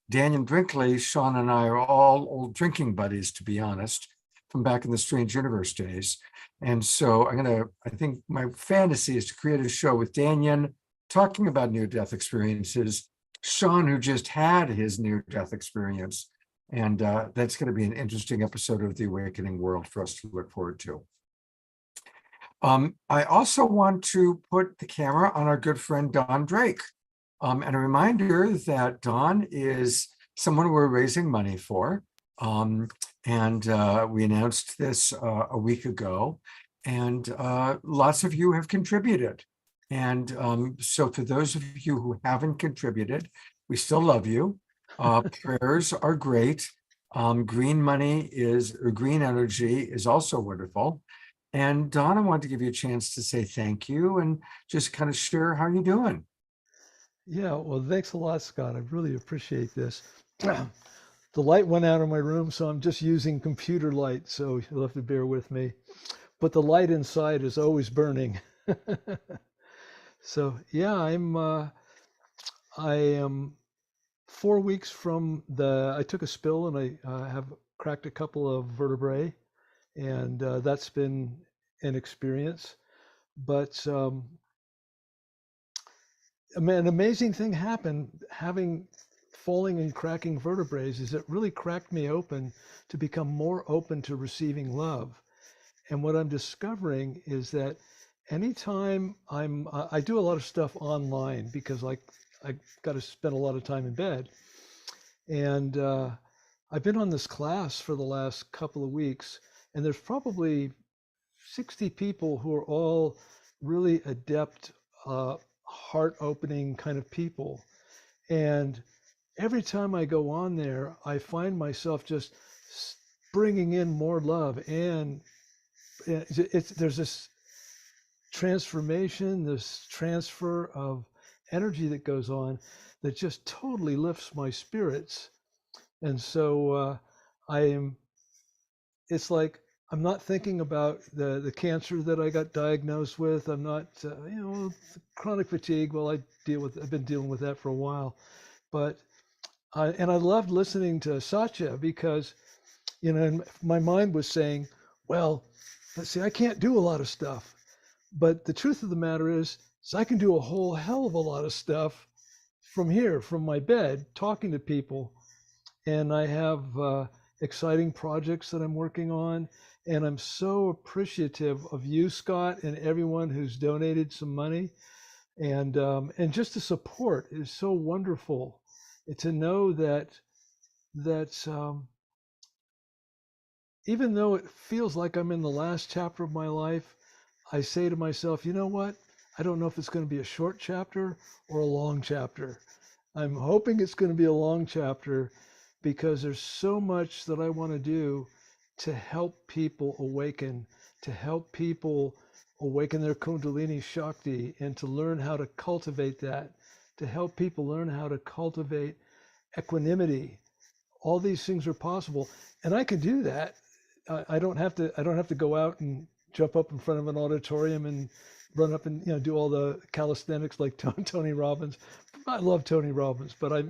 Daniel Brinkley, Sean and I are all old drinking buddies, to be honest, from back in the Strange Universe days. And so I think my fantasy is to create a show with Daniel talking about near-death experiences, Sean, who just had his near-death experience. And that's going to be an interesting episode of The Awakening World for us to look forward to. I also want to put the camera on our good friend Don Drake. And a reminder that Don is someone we're raising money for. And we announced this a week ago, and lots of you have contributed. And so for those of you who haven't contributed, we still love you. Prayers are great. Green money or green energy is also wonderful. And Don, I wanted to give you a chance to say thank you and just kind of share how you're doing. Yeah, well, thanks a lot, Scott. I really appreciate this. The light went out in my room, so I'm just using computer light, so you'll have to bear with me. But the light inside is always burning. So yeah, I am 4 weeks from I took a spill and I have cracked a couple of vertebrae, and that's been an experience. But an amazing thing happened. Having falling and cracking vertebrae is it really cracked me open to become more open to receiving love. And what I'm discovering is that anytime I do a lot of stuff online because I got to spend a lot of time in bed. And I've been on this class for the last couple of weeks, and there's probably 60 people who are all really adept, heart-opening kind of people. And every time I go on there, I find myself just bringing in more love, and there's this transformation, this transfer of energy that goes on that just totally lifts my spirits. And so it's like I'm not thinking about the cancer that I got diagnosed with. I'm not, chronic fatigue. Well, I've been dealing with that for a while, but I loved listening to Satya because, and my mind was saying, well, let's see, I can't do a lot of stuff, but the truth of the matter is I can do a whole hell of a lot of stuff from here, from my bed, talking to people. And I have exciting projects that I'm working on. And I'm so appreciative of you, Scott, and everyone who's donated some money. And just the support is so wonderful to know that even though it feels like I'm in the last chapter of my life, I say to myself, you know what? I don't know if it's going to be a short chapter or a long chapter. I'm hoping it's going to be a long chapter because there's so much that I want to do to help people awaken, to help people awaken their Kundalini Shakti, and to learn how to cultivate that, to help people learn how to cultivate equanimity. All these things are possible, and I can do that. I don't have to go out and jump up in front of an auditorium and run up and do all the calisthenics like Tony Robbins. I love Tony Robbins, but I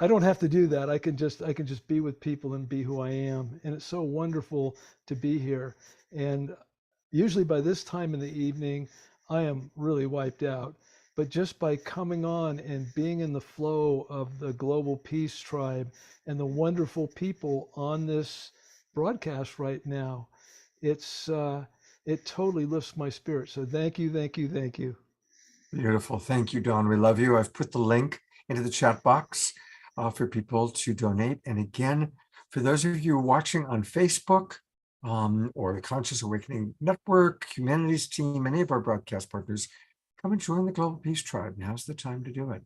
don't have to do that. I can just be with people and be who I am, and it's so wonderful to be here. And usually by this time in the evening, I am really wiped out. But just by coming on and being in the flow of the Global Peace Tribe and the wonderful people on this broadcast right now, it totally lifts my spirit. So thank you, thank you, thank you. Beautiful. Thank you, Don. We love you. I've put the link into the chat box for people to donate. And again, for those of you watching on Facebook or the Conscious Awakening Network, Humanities Team, any of our broadcast partners, come and join the Global Peace Tribe. Now's the time to do it.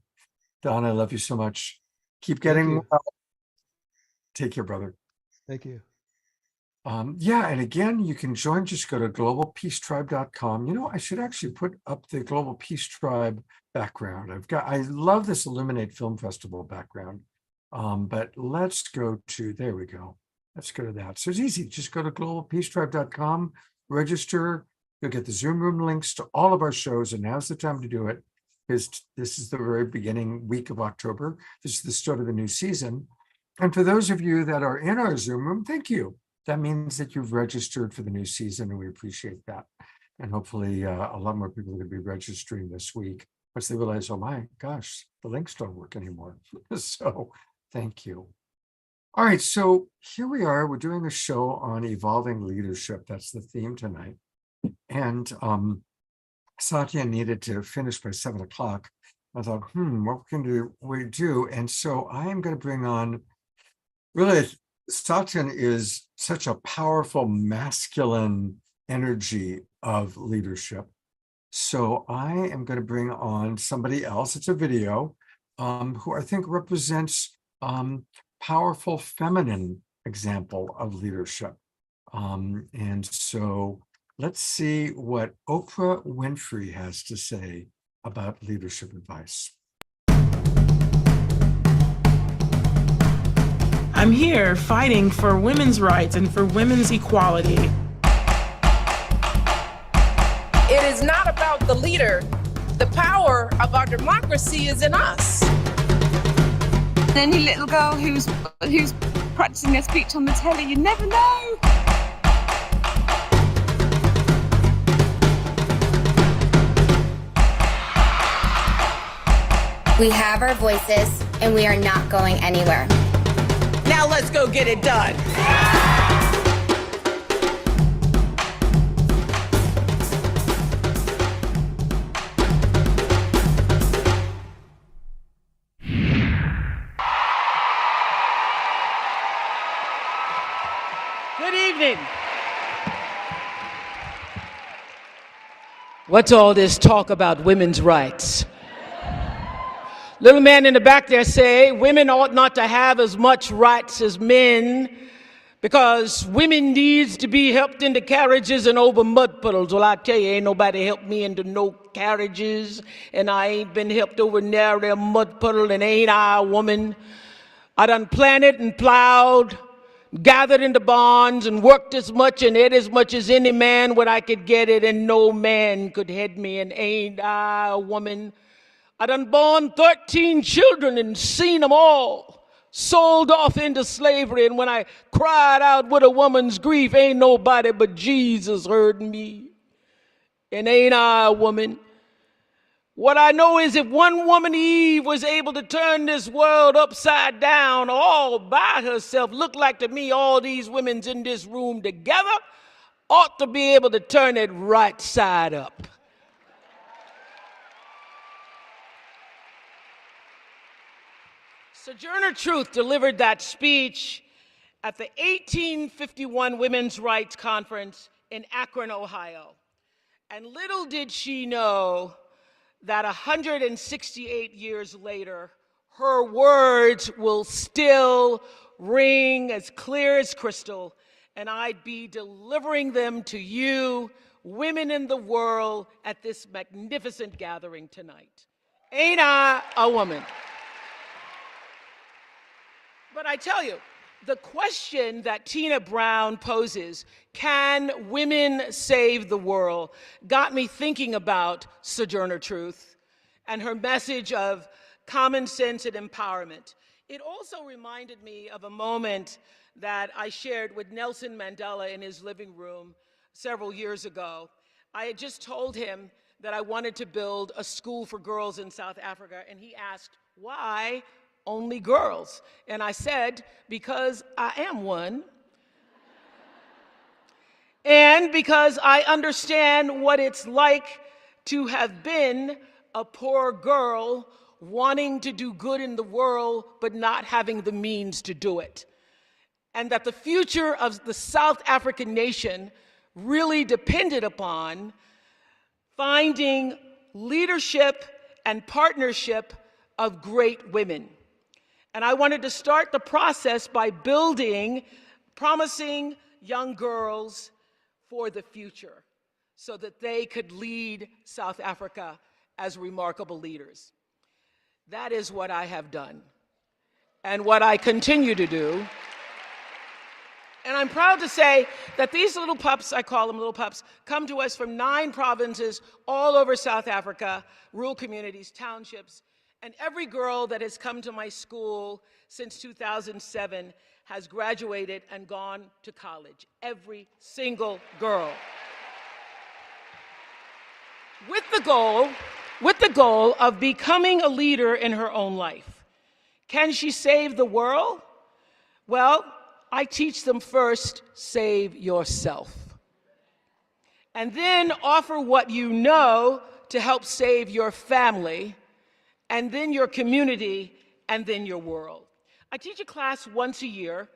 Don, I love you so much. Keep getting well. Take care, brother. Thank you. Yeah, and again, you can join. Just go to globalpeacetribe.com. I should actually put up the Global Peace Tribe background. I love this Illuminate Film Festival background. But let's go to, there we go. Let's go to that. So it's easy. Just go to globalpeacetribe.com, register. You'll get the Zoom room links to all of our shows, and now's the time to do it because this is the very beginning week of October. This is the start of the new season. And for those of you that are in our Zoom room, thank you. That means that you've registered for the new season, and we appreciate that. And hopefully a lot more people are going to be registering this week once they realize, oh my gosh, the links don't work anymore. So thank you. All right, so here we are. We're doing a show on evolving leadership. That's the theme tonight. And Satya needed to finish by 7 o'clock. I thought, what can we do? And so I am going to bring on, really, Satya is such a powerful masculine energy of leadership. So I am going to bring on somebody else. It's a video who I think represents powerful feminine example of leadership. And so let's see what Oprah Winfrey has to say about leadership advice. I'm here fighting for women's rights and for women's equality. It is not about the leader. The power of our democracy is in us. Any little girl who's practicing their speech on the telly, you never know. We have our voices, and we are not going anywhere. Now let's go get it done. Good evening. What's all this talk about women's rights? Little man in the back there say women ought not to have as much rights as men because women needs to be helped into carriages and over mud puddles. Well, I tell you, ain't nobody helped me into no carriages, and I ain't been helped over nary a mud puddle, and ain't I a woman? I done planted and plowed, gathered into barns and worked as much and ate as much as any man when I could get it, and no man could head me, and ain't I a woman? I done born 13 children and seen them all sold off into slavery, and when I cried out with a woman's grief, ain't nobody but Jesus heard me. And ain't I a woman? What I know is if one woman, Eve, was able to turn this world upside down all by herself, look like to me all these women's in this room together ought to be able to turn it right side up. Sojourner Truth delivered that speech at the 1851 Women's Rights Conference in Akron, Ohio. And little did she know that 168 years later, her words will still ring as clear as crystal, and I'd be delivering them to you, women in the world, at this magnificent gathering tonight. Ain't I a woman? But I tell you, the question that Tina Brown poses, can women save the world, got me thinking about Sojourner Truth and her message of common sense and empowerment. It also reminded me of a moment that I shared with Nelson Mandela in his living room several years ago. I had just told him that I wanted to build a school for girls in South Africa, and he asked, why only girls? And I said, because I am one. And because I understand what it's like to have been a poor girl wanting to do good in the world, but not having the means to do it. And that the future of the South African nation really depended upon finding leadership and partnership of great women. And I wanted to start the process by building promising young girls for the future so that they could lead South Africa as remarkable leaders. That is what I have done and what I continue to do. And I'm proud to say that these little pups, I call them little pups, come to us from 9 provinces all over South Africa, rural communities, townships. And every girl that has come to my school since 2007 has graduated and gone to college. Every single girl. With the goal of becoming a leader in her own life. Can she save the world? Well, I teach them first, save yourself. And then offer what you know to help save your family, and then your community, and then your world. I teach a class once a year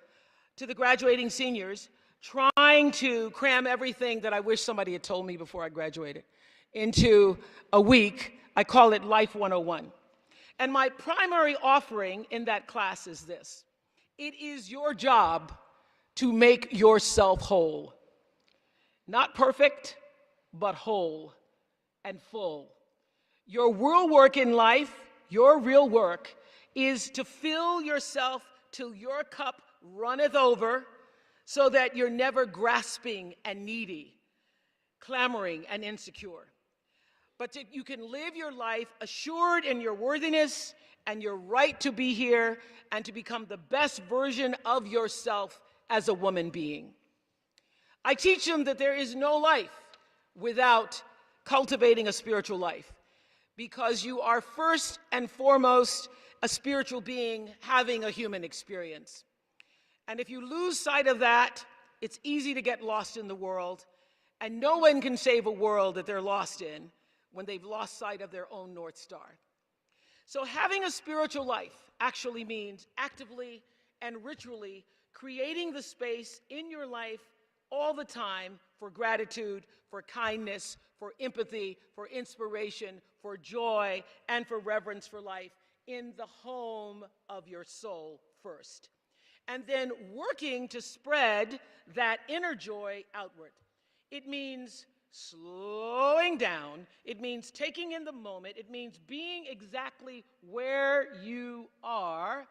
to the graduating seniors, trying to cram everything that I wish somebody had told me before I graduated into a week. I call it Life 101. And my primary offering in that class is this. It is your job to make yourself whole. Not perfect, but whole and full. Your real work in life, your real work, is to fill yourself till your cup runneth over so that you're never grasping and needy, clamoring and insecure. But you can live your life assured in your worthiness and your right to be here and to become the best version of yourself as a woman being. I teach them that there is no life without cultivating a spiritual life. because you are first and foremost a spiritual being having a human experience. And if you lose sight of that, it's easy to get lost in the world, and no one can save a world that they're lost in when they've lost sight of their own North Star. So having a spiritual life actually means actively and ritually creating the space in your life all the time for gratitude, for kindness, for empathy, for inspiration, for joy, and for reverence for life in the home of your soul first. And then working to spread that inner joy outward. It means slowing down. It means taking in the moment. It means being exactly where you are,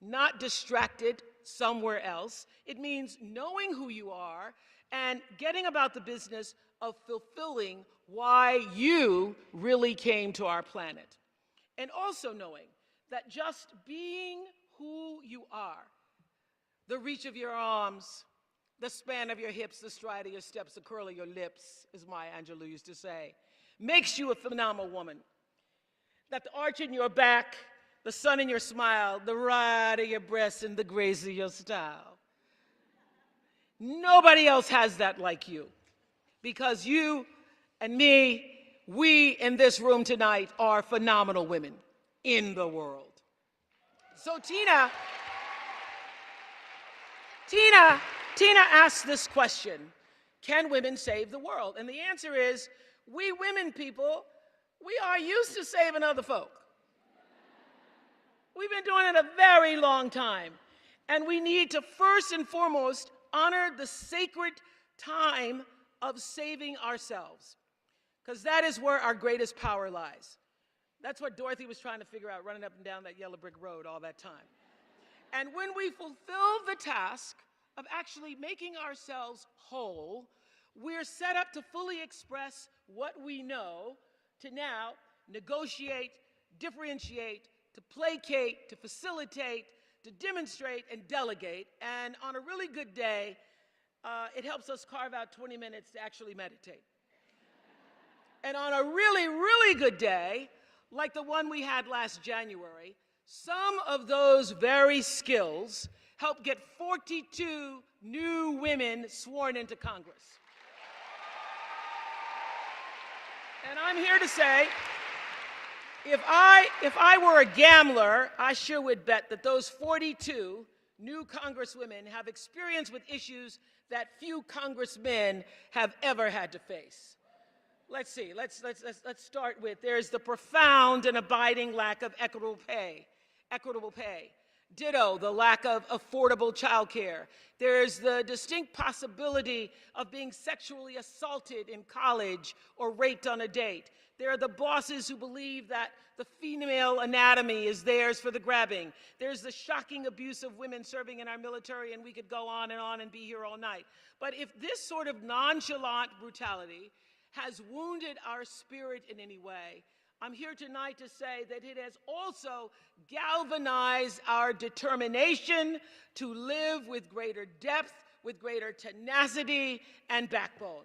not distracted somewhere else. It means knowing who you are and getting about the business of fulfilling why you really came to our planet. And also knowing that just being who you are, the reach of your arms, the span of your hips, the stride of your steps, the curl of your lips, as Maya Angelou used to say, makes you a phenomenal woman. That the arch in your back, the sun in your smile, the ride of your breasts, and the grace of your style. Nobody else has that like you, because you and me, we in this room tonight are phenomenal women in the world. So Tina asked this question, can women save the world? And the answer is, we women people, we are used to saving other folk. We've been doing it a very long time. And we need to first and foremost honor the sacred time of saving ourselves, because that is where our greatest power lies. That's what Dorothy was trying to figure out running up and down that yellow brick road all that time. And when we fulfill the task of actually making ourselves whole, we're set up to fully express what we know, to now negotiate, differentiate, to placate, to facilitate, to demonstrate, and delegate. And on a really good day, it helps us carve out 20 minutes to actually meditate. And on a really, really good day, like the one we had last January, some of those very skills helped get 42 new women sworn into Congress. And I'm here to say, if I were a gambler, I sure would bet that those 42 new congresswomen have experience with issues that few congressmen have ever had to face. Let's see, let's start with, there's the profound and abiding lack of equitable pay. Ditto, the lack of affordable childcare. There's the distinct possibility of being sexually assaulted in college or raped on a date. There are the bosses who believe that the female anatomy is theirs for the grabbing. There's the shocking abuse of women serving in our military, and we could go on and be here all night. But if this sort of nonchalant brutality has wounded our spirit in any way, I'm here tonight to say that it has also galvanized our determination to live with greater depth, with greater tenacity and backbone.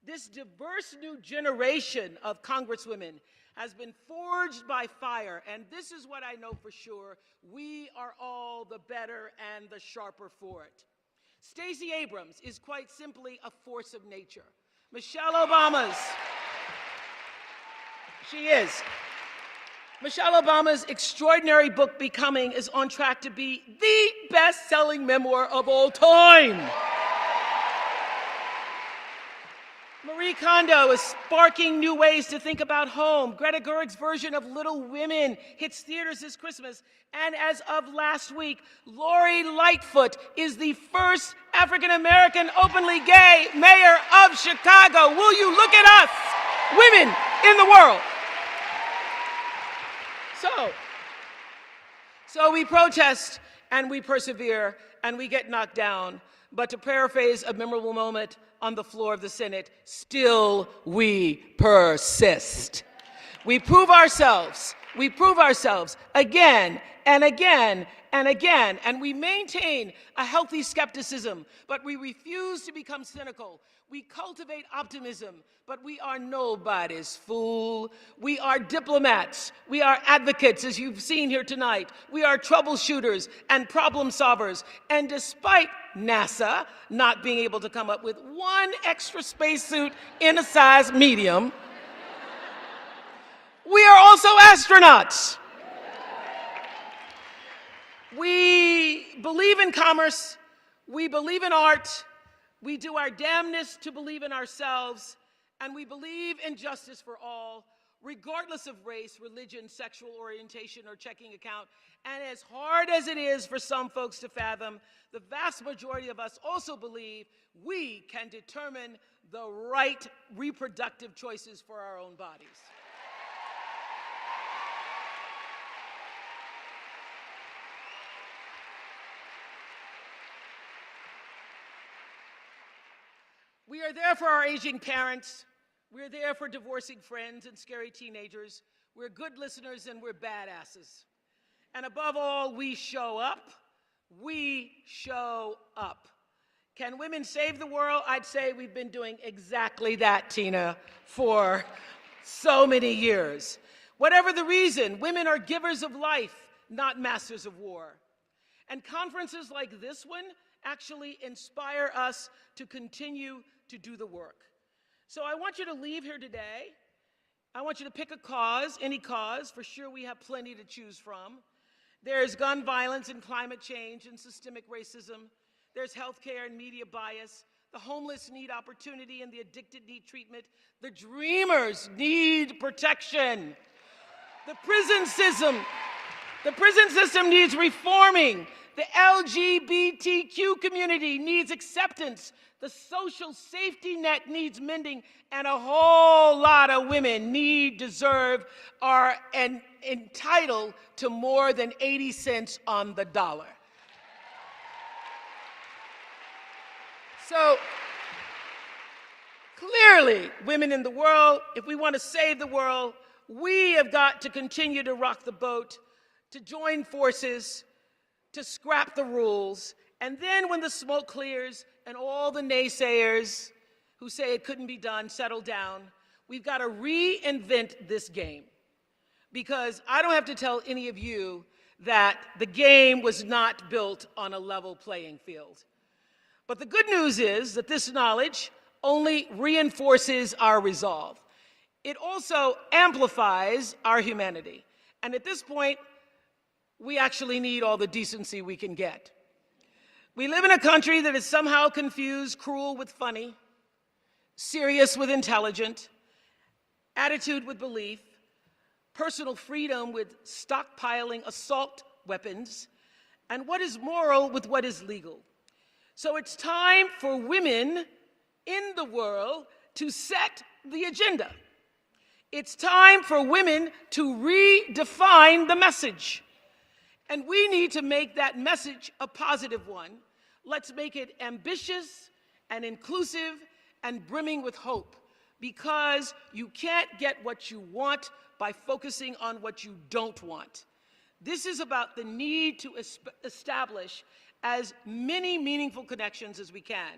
This diverse new generation of congresswomen has been forged by fire, and this is what I know for sure: we are all the better and the sharper for it. Stacey Abrams is quite simply a force of nature. Michelle Obama's extraordinary book, Becoming, is on track to be the best-selling memoir of all time. Marie Kondo is sparking new ways to think about home. Greta Gerwig's version of Little Women hits theaters this Christmas. And as of last week, Lori Lightfoot is the first African-American openly gay mayor of Chicago. Will you look at us, women in the world? So we protest and we persevere and we get knocked down. But to paraphrase a memorable moment on the floor of the Senate, still we persist. We prove ourselves. We prove ourselves again and again and again, and we maintain a healthy skepticism, but we refuse to become cynical. We cultivate optimism, but we are nobody's fool. We are diplomats. We are advocates, as you've seen here tonight. We are troubleshooters and problem solvers. And despite NASA not being able to come up with one extra spacesuit in a size medium, we are also astronauts. We believe in commerce. We believe in art. We do our damnedest to believe in ourselves. And we believe in justice for all, regardless of race, religion, sexual orientation, or checking account. And as hard as it is for some folks to fathom, the vast majority of us also believe we can determine the right reproductive choices for our own bodies. We are there for our aging parents. We're there for divorcing friends and scary teenagers. We're good listeners and we're badasses. And above all, we show up. We show up. Can women save the world? I'd say we've been doing exactly that, Tina, for so many years. Whatever the reason, women are givers of life, not masters of war. And conferences like this one actually inspire us to continue to do the work. So I want you to leave here today. I want you to pick a cause, any cause. For sure, we have plenty to choose from. There's gun violence and climate change and systemic racism. There's healthcare and media bias. The homeless need opportunity and the addicted need treatment. The dreamers need protection. The prison system needs reforming. The LGBTQ community needs acceptance. The social safety net needs mending, and a whole lot of women deserve, are entitled to more than 80 cents on the dollar. So clearly, women in the world, if we want to save the world, we have got to continue to rock the boat, to join forces, to scrap the rules, and then when the smoke clears and all the naysayers who say it couldn't be done settle down, we've got to reinvent this game. Because I don't have to tell any of you that the game was not built on a level playing field. But the good news is that this knowledge only reinforces our resolve. It also amplifies our humanity. And at this point, we actually need all the decency we can get. We live in a country that has somehow confused cruel with funny, serious with intelligent, attitude with belief, personal freedom with stockpiling assault weapons, and what is moral with what is legal. So it's time for women in the world to set the agenda. It's time for women to redefine the message. And we need to make that message a positive one. Let's make it ambitious and inclusive and brimming with hope, because you can't get what you want by focusing on what you don't want. This is about the need to establish as many meaningful connections as we can.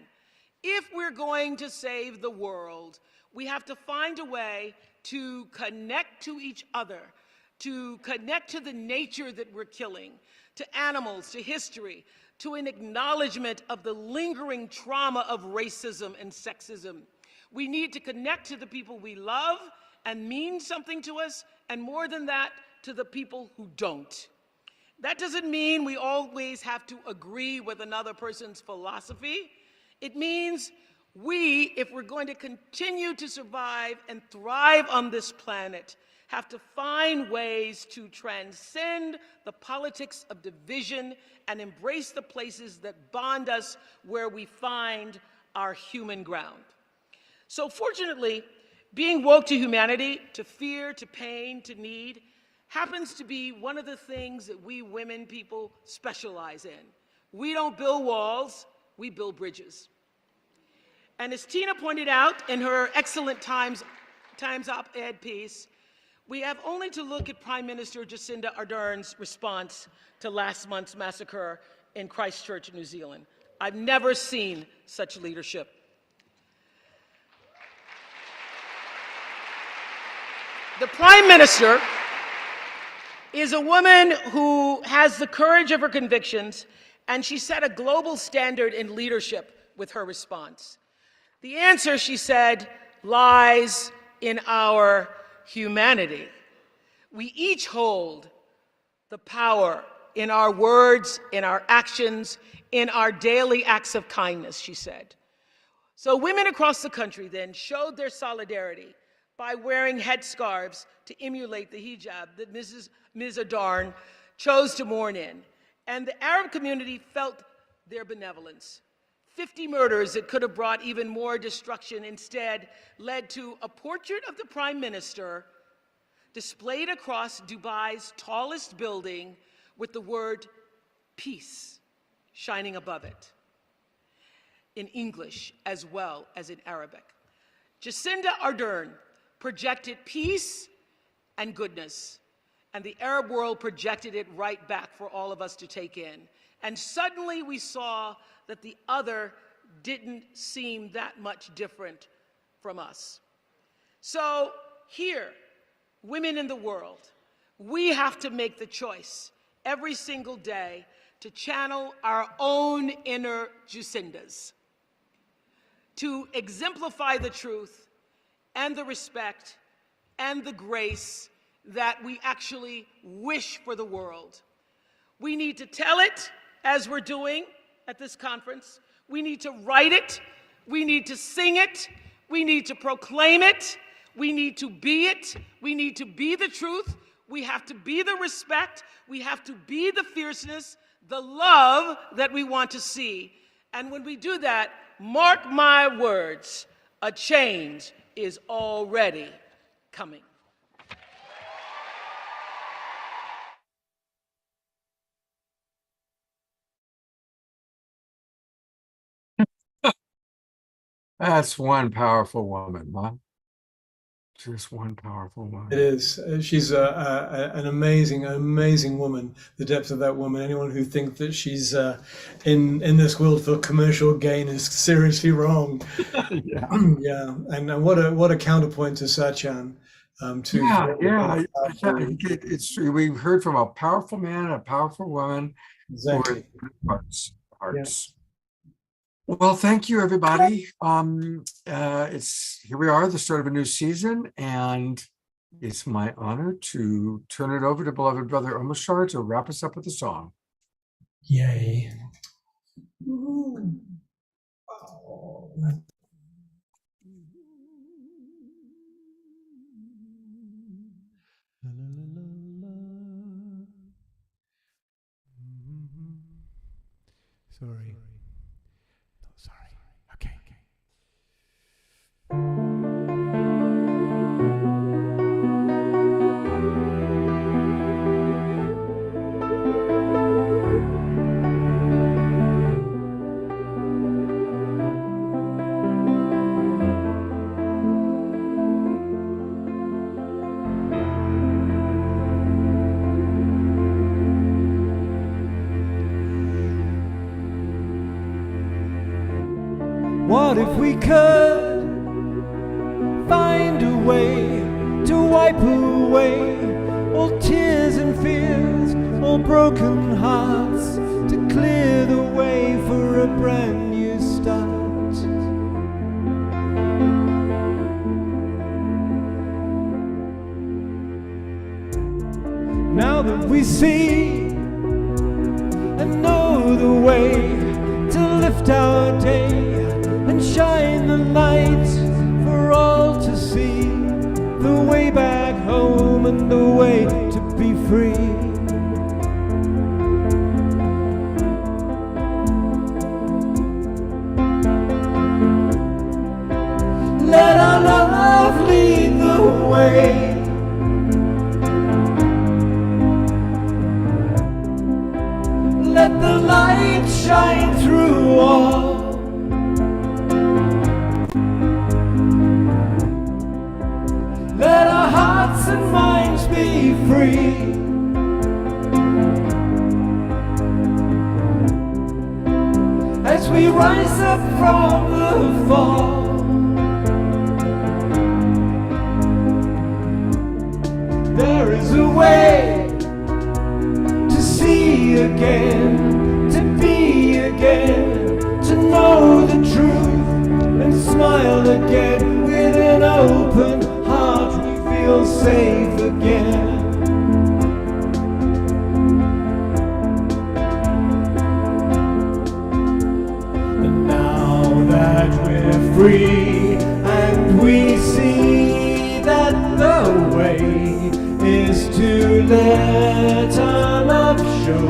If we're going to save the world, we have to find a way to connect to each other, to connect to the nature that we're killing, to animals, to history, to an acknowledgement of the lingering trauma of racism and sexism. We need to connect to the people we love and mean something to us, and more than that, to the people who don't. That doesn't mean we always have to agree with another person's philosophy. It means we, if we're going to continue to survive and thrive on this planet, have to find ways to transcend the politics of division and embrace the places that bond us, where we find our human ground. So fortunately, being woke to humanity, to fear, to pain, to need, happens to be one of the things that we women people specialize in. We don't build walls, we build bridges. And as Tina pointed out in her excellent Times op-ed piece, We have only to look at Prime Minister Jacinda Ardern's response to last month's massacre in Christchurch, New Zealand. I've never seen such leadership. The Prime Minister is a woman who has the courage of her convictions, and she set a global standard in leadership with her response. The answer, she said, lies in our humanity. We each hold the power in our words, in our actions, in our daily acts of kindness, she said. So women across the country then showed their solidarity by wearing headscarves to emulate the hijab that Ms. Ardern chose to mourn in. And the Arab community felt their benevolence. 50 murders that could have brought even more destruction instead led to a portrait of the Prime Minister displayed across Dubai's tallest building with the word peace shining above it, in English as well as in Arabic. Jacinda Ardern projected peace and goodness, and the Arab world projected it right back for all of us to take in. And suddenly we saw that the other didn't seem that much different from us. So here, women in the world, we have to make the choice every single day to channel our own inner Jacindas, to exemplify the truth and the respect and the grace that we actually wish for the world. We need to tell it, as we're doing at this conference. We need to write it. We need to sing it. We need to proclaim it. We need to be it. We need to be the truth. We have to be the respect. We have to be the fierceness, the love that we want to see. And when we do that, mark my words, a change is already coming. That's one powerful woman, huh? Just one powerful woman. It is. She's an amazing woman. The depth of that woman. Anyone who thinks that she's in this world for commercial gain is seriously wrong. Yeah. Yeah. And what a counterpoint to Sachin. It's true. We've heard from a powerful man and a powerful woman. Exactly. Hearts. Yeah. Well, thank you, everybody. Here we are, the start of a new season, and it's my honor to turn it over to beloved brother Omashar to wrap us up with a song. Yay. Sorry. Okay. What if we could find a way to wipe away all tears and fears, all broken hearts, to clear the way for a brand new start? Now that we see and know the way to lift our day and shine the light for all to see, the way back home and the way to be free. Let our love lead the way. Let the light shine through all. Let our hearts and minds free. As we rise up from the fall, there is a way to see again, to be again, to know the truth and smile again. With an open heart we feel safe again. And now that we're free and we see that the way is to let our love show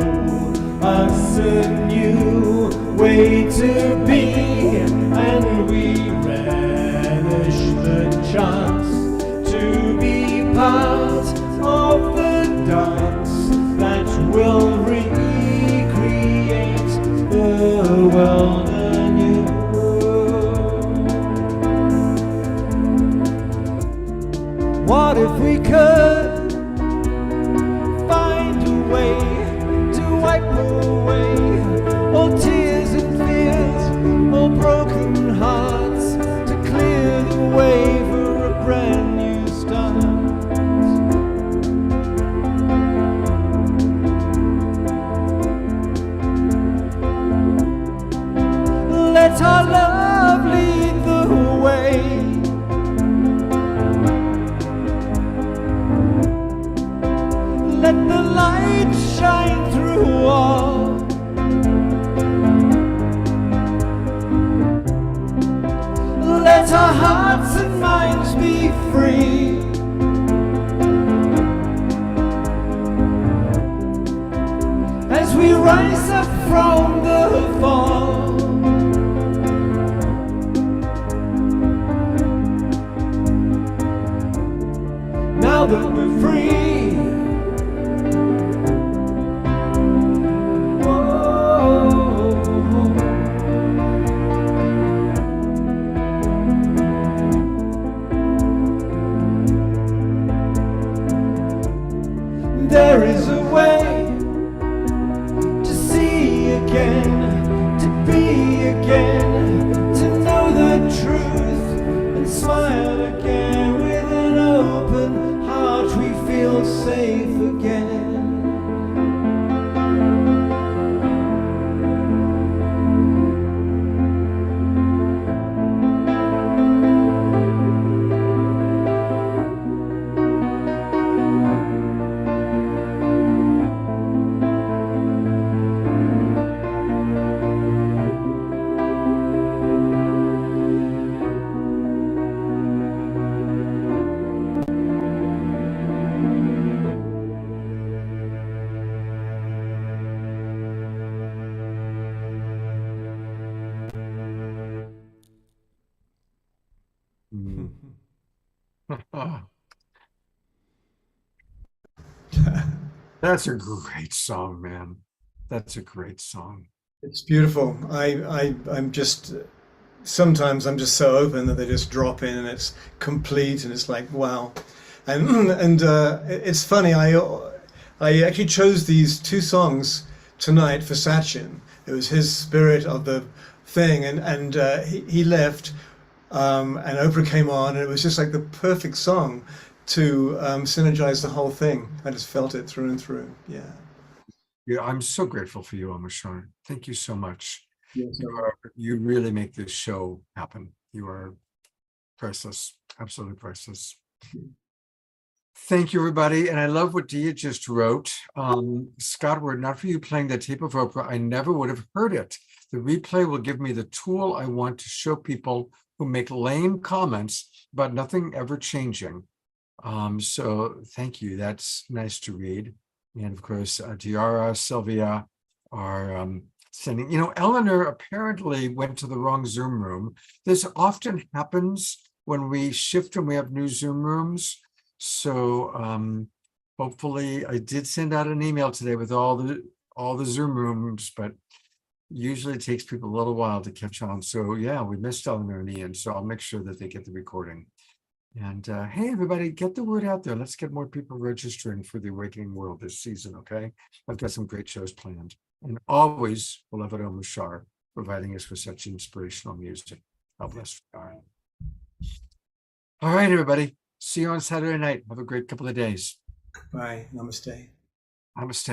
us a new way to be, and we relish the chance to be part of the dance that will recreate the world anew. What if we could find a way to wipe away all tears and fears, all broken hearts, to clear the way for a brand new start? Let our love lead the way. Let the light shine through all. Let our hearts and minds be free. As we rise up from the fall, now that we're free. There is a way to see again, to be again, to know the truth and smile again. With an open heart we feel safe again. That's a great song, man. That's a great song. It's beautiful. I'm just, sometimes I'm just so open that they just drop in and it's complete and it's like, wow. And it's funny, I actually chose these two songs tonight for Sachin. It was his spirit of the thing, and he left, and Oprah came on, and it was just like the perfect song to synergize the whole thing. I just felt it through and through. Yeah. Yeah, I'm so grateful for you, Omashar. Thank you so much. Yes, You really make this show happen. You are priceless, absolutely priceless. Thank you, everybody. And I love what Dia just wrote. Scott, were it not for you playing that tape of Oprah, I never would have heard it. The replay will give me the tool I want to show people who make lame comments about nothing ever changing. So thank you. That's nice to read. And of course, Tiara, Sylvia are sending, Eleanor apparently went to the wrong Zoom room. This often happens when we shift and we have new Zoom rooms. So hopefully I did send out an email today with all the Zoom rooms, but usually it takes people a little while to catch on. So yeah, we missed Eleanor and Ian, so I'll make sure that they get the recording. And hey, everybody, get the word out there. Let's get more people registering for the Awakening World this season, okay? I've got some great shows planned. And always beloved Omar Shar providing us with such inspirational music. God bless you. All right, everybody. See you on Saturday night. Have a great couple of days. Bye. Namaste. Namaste.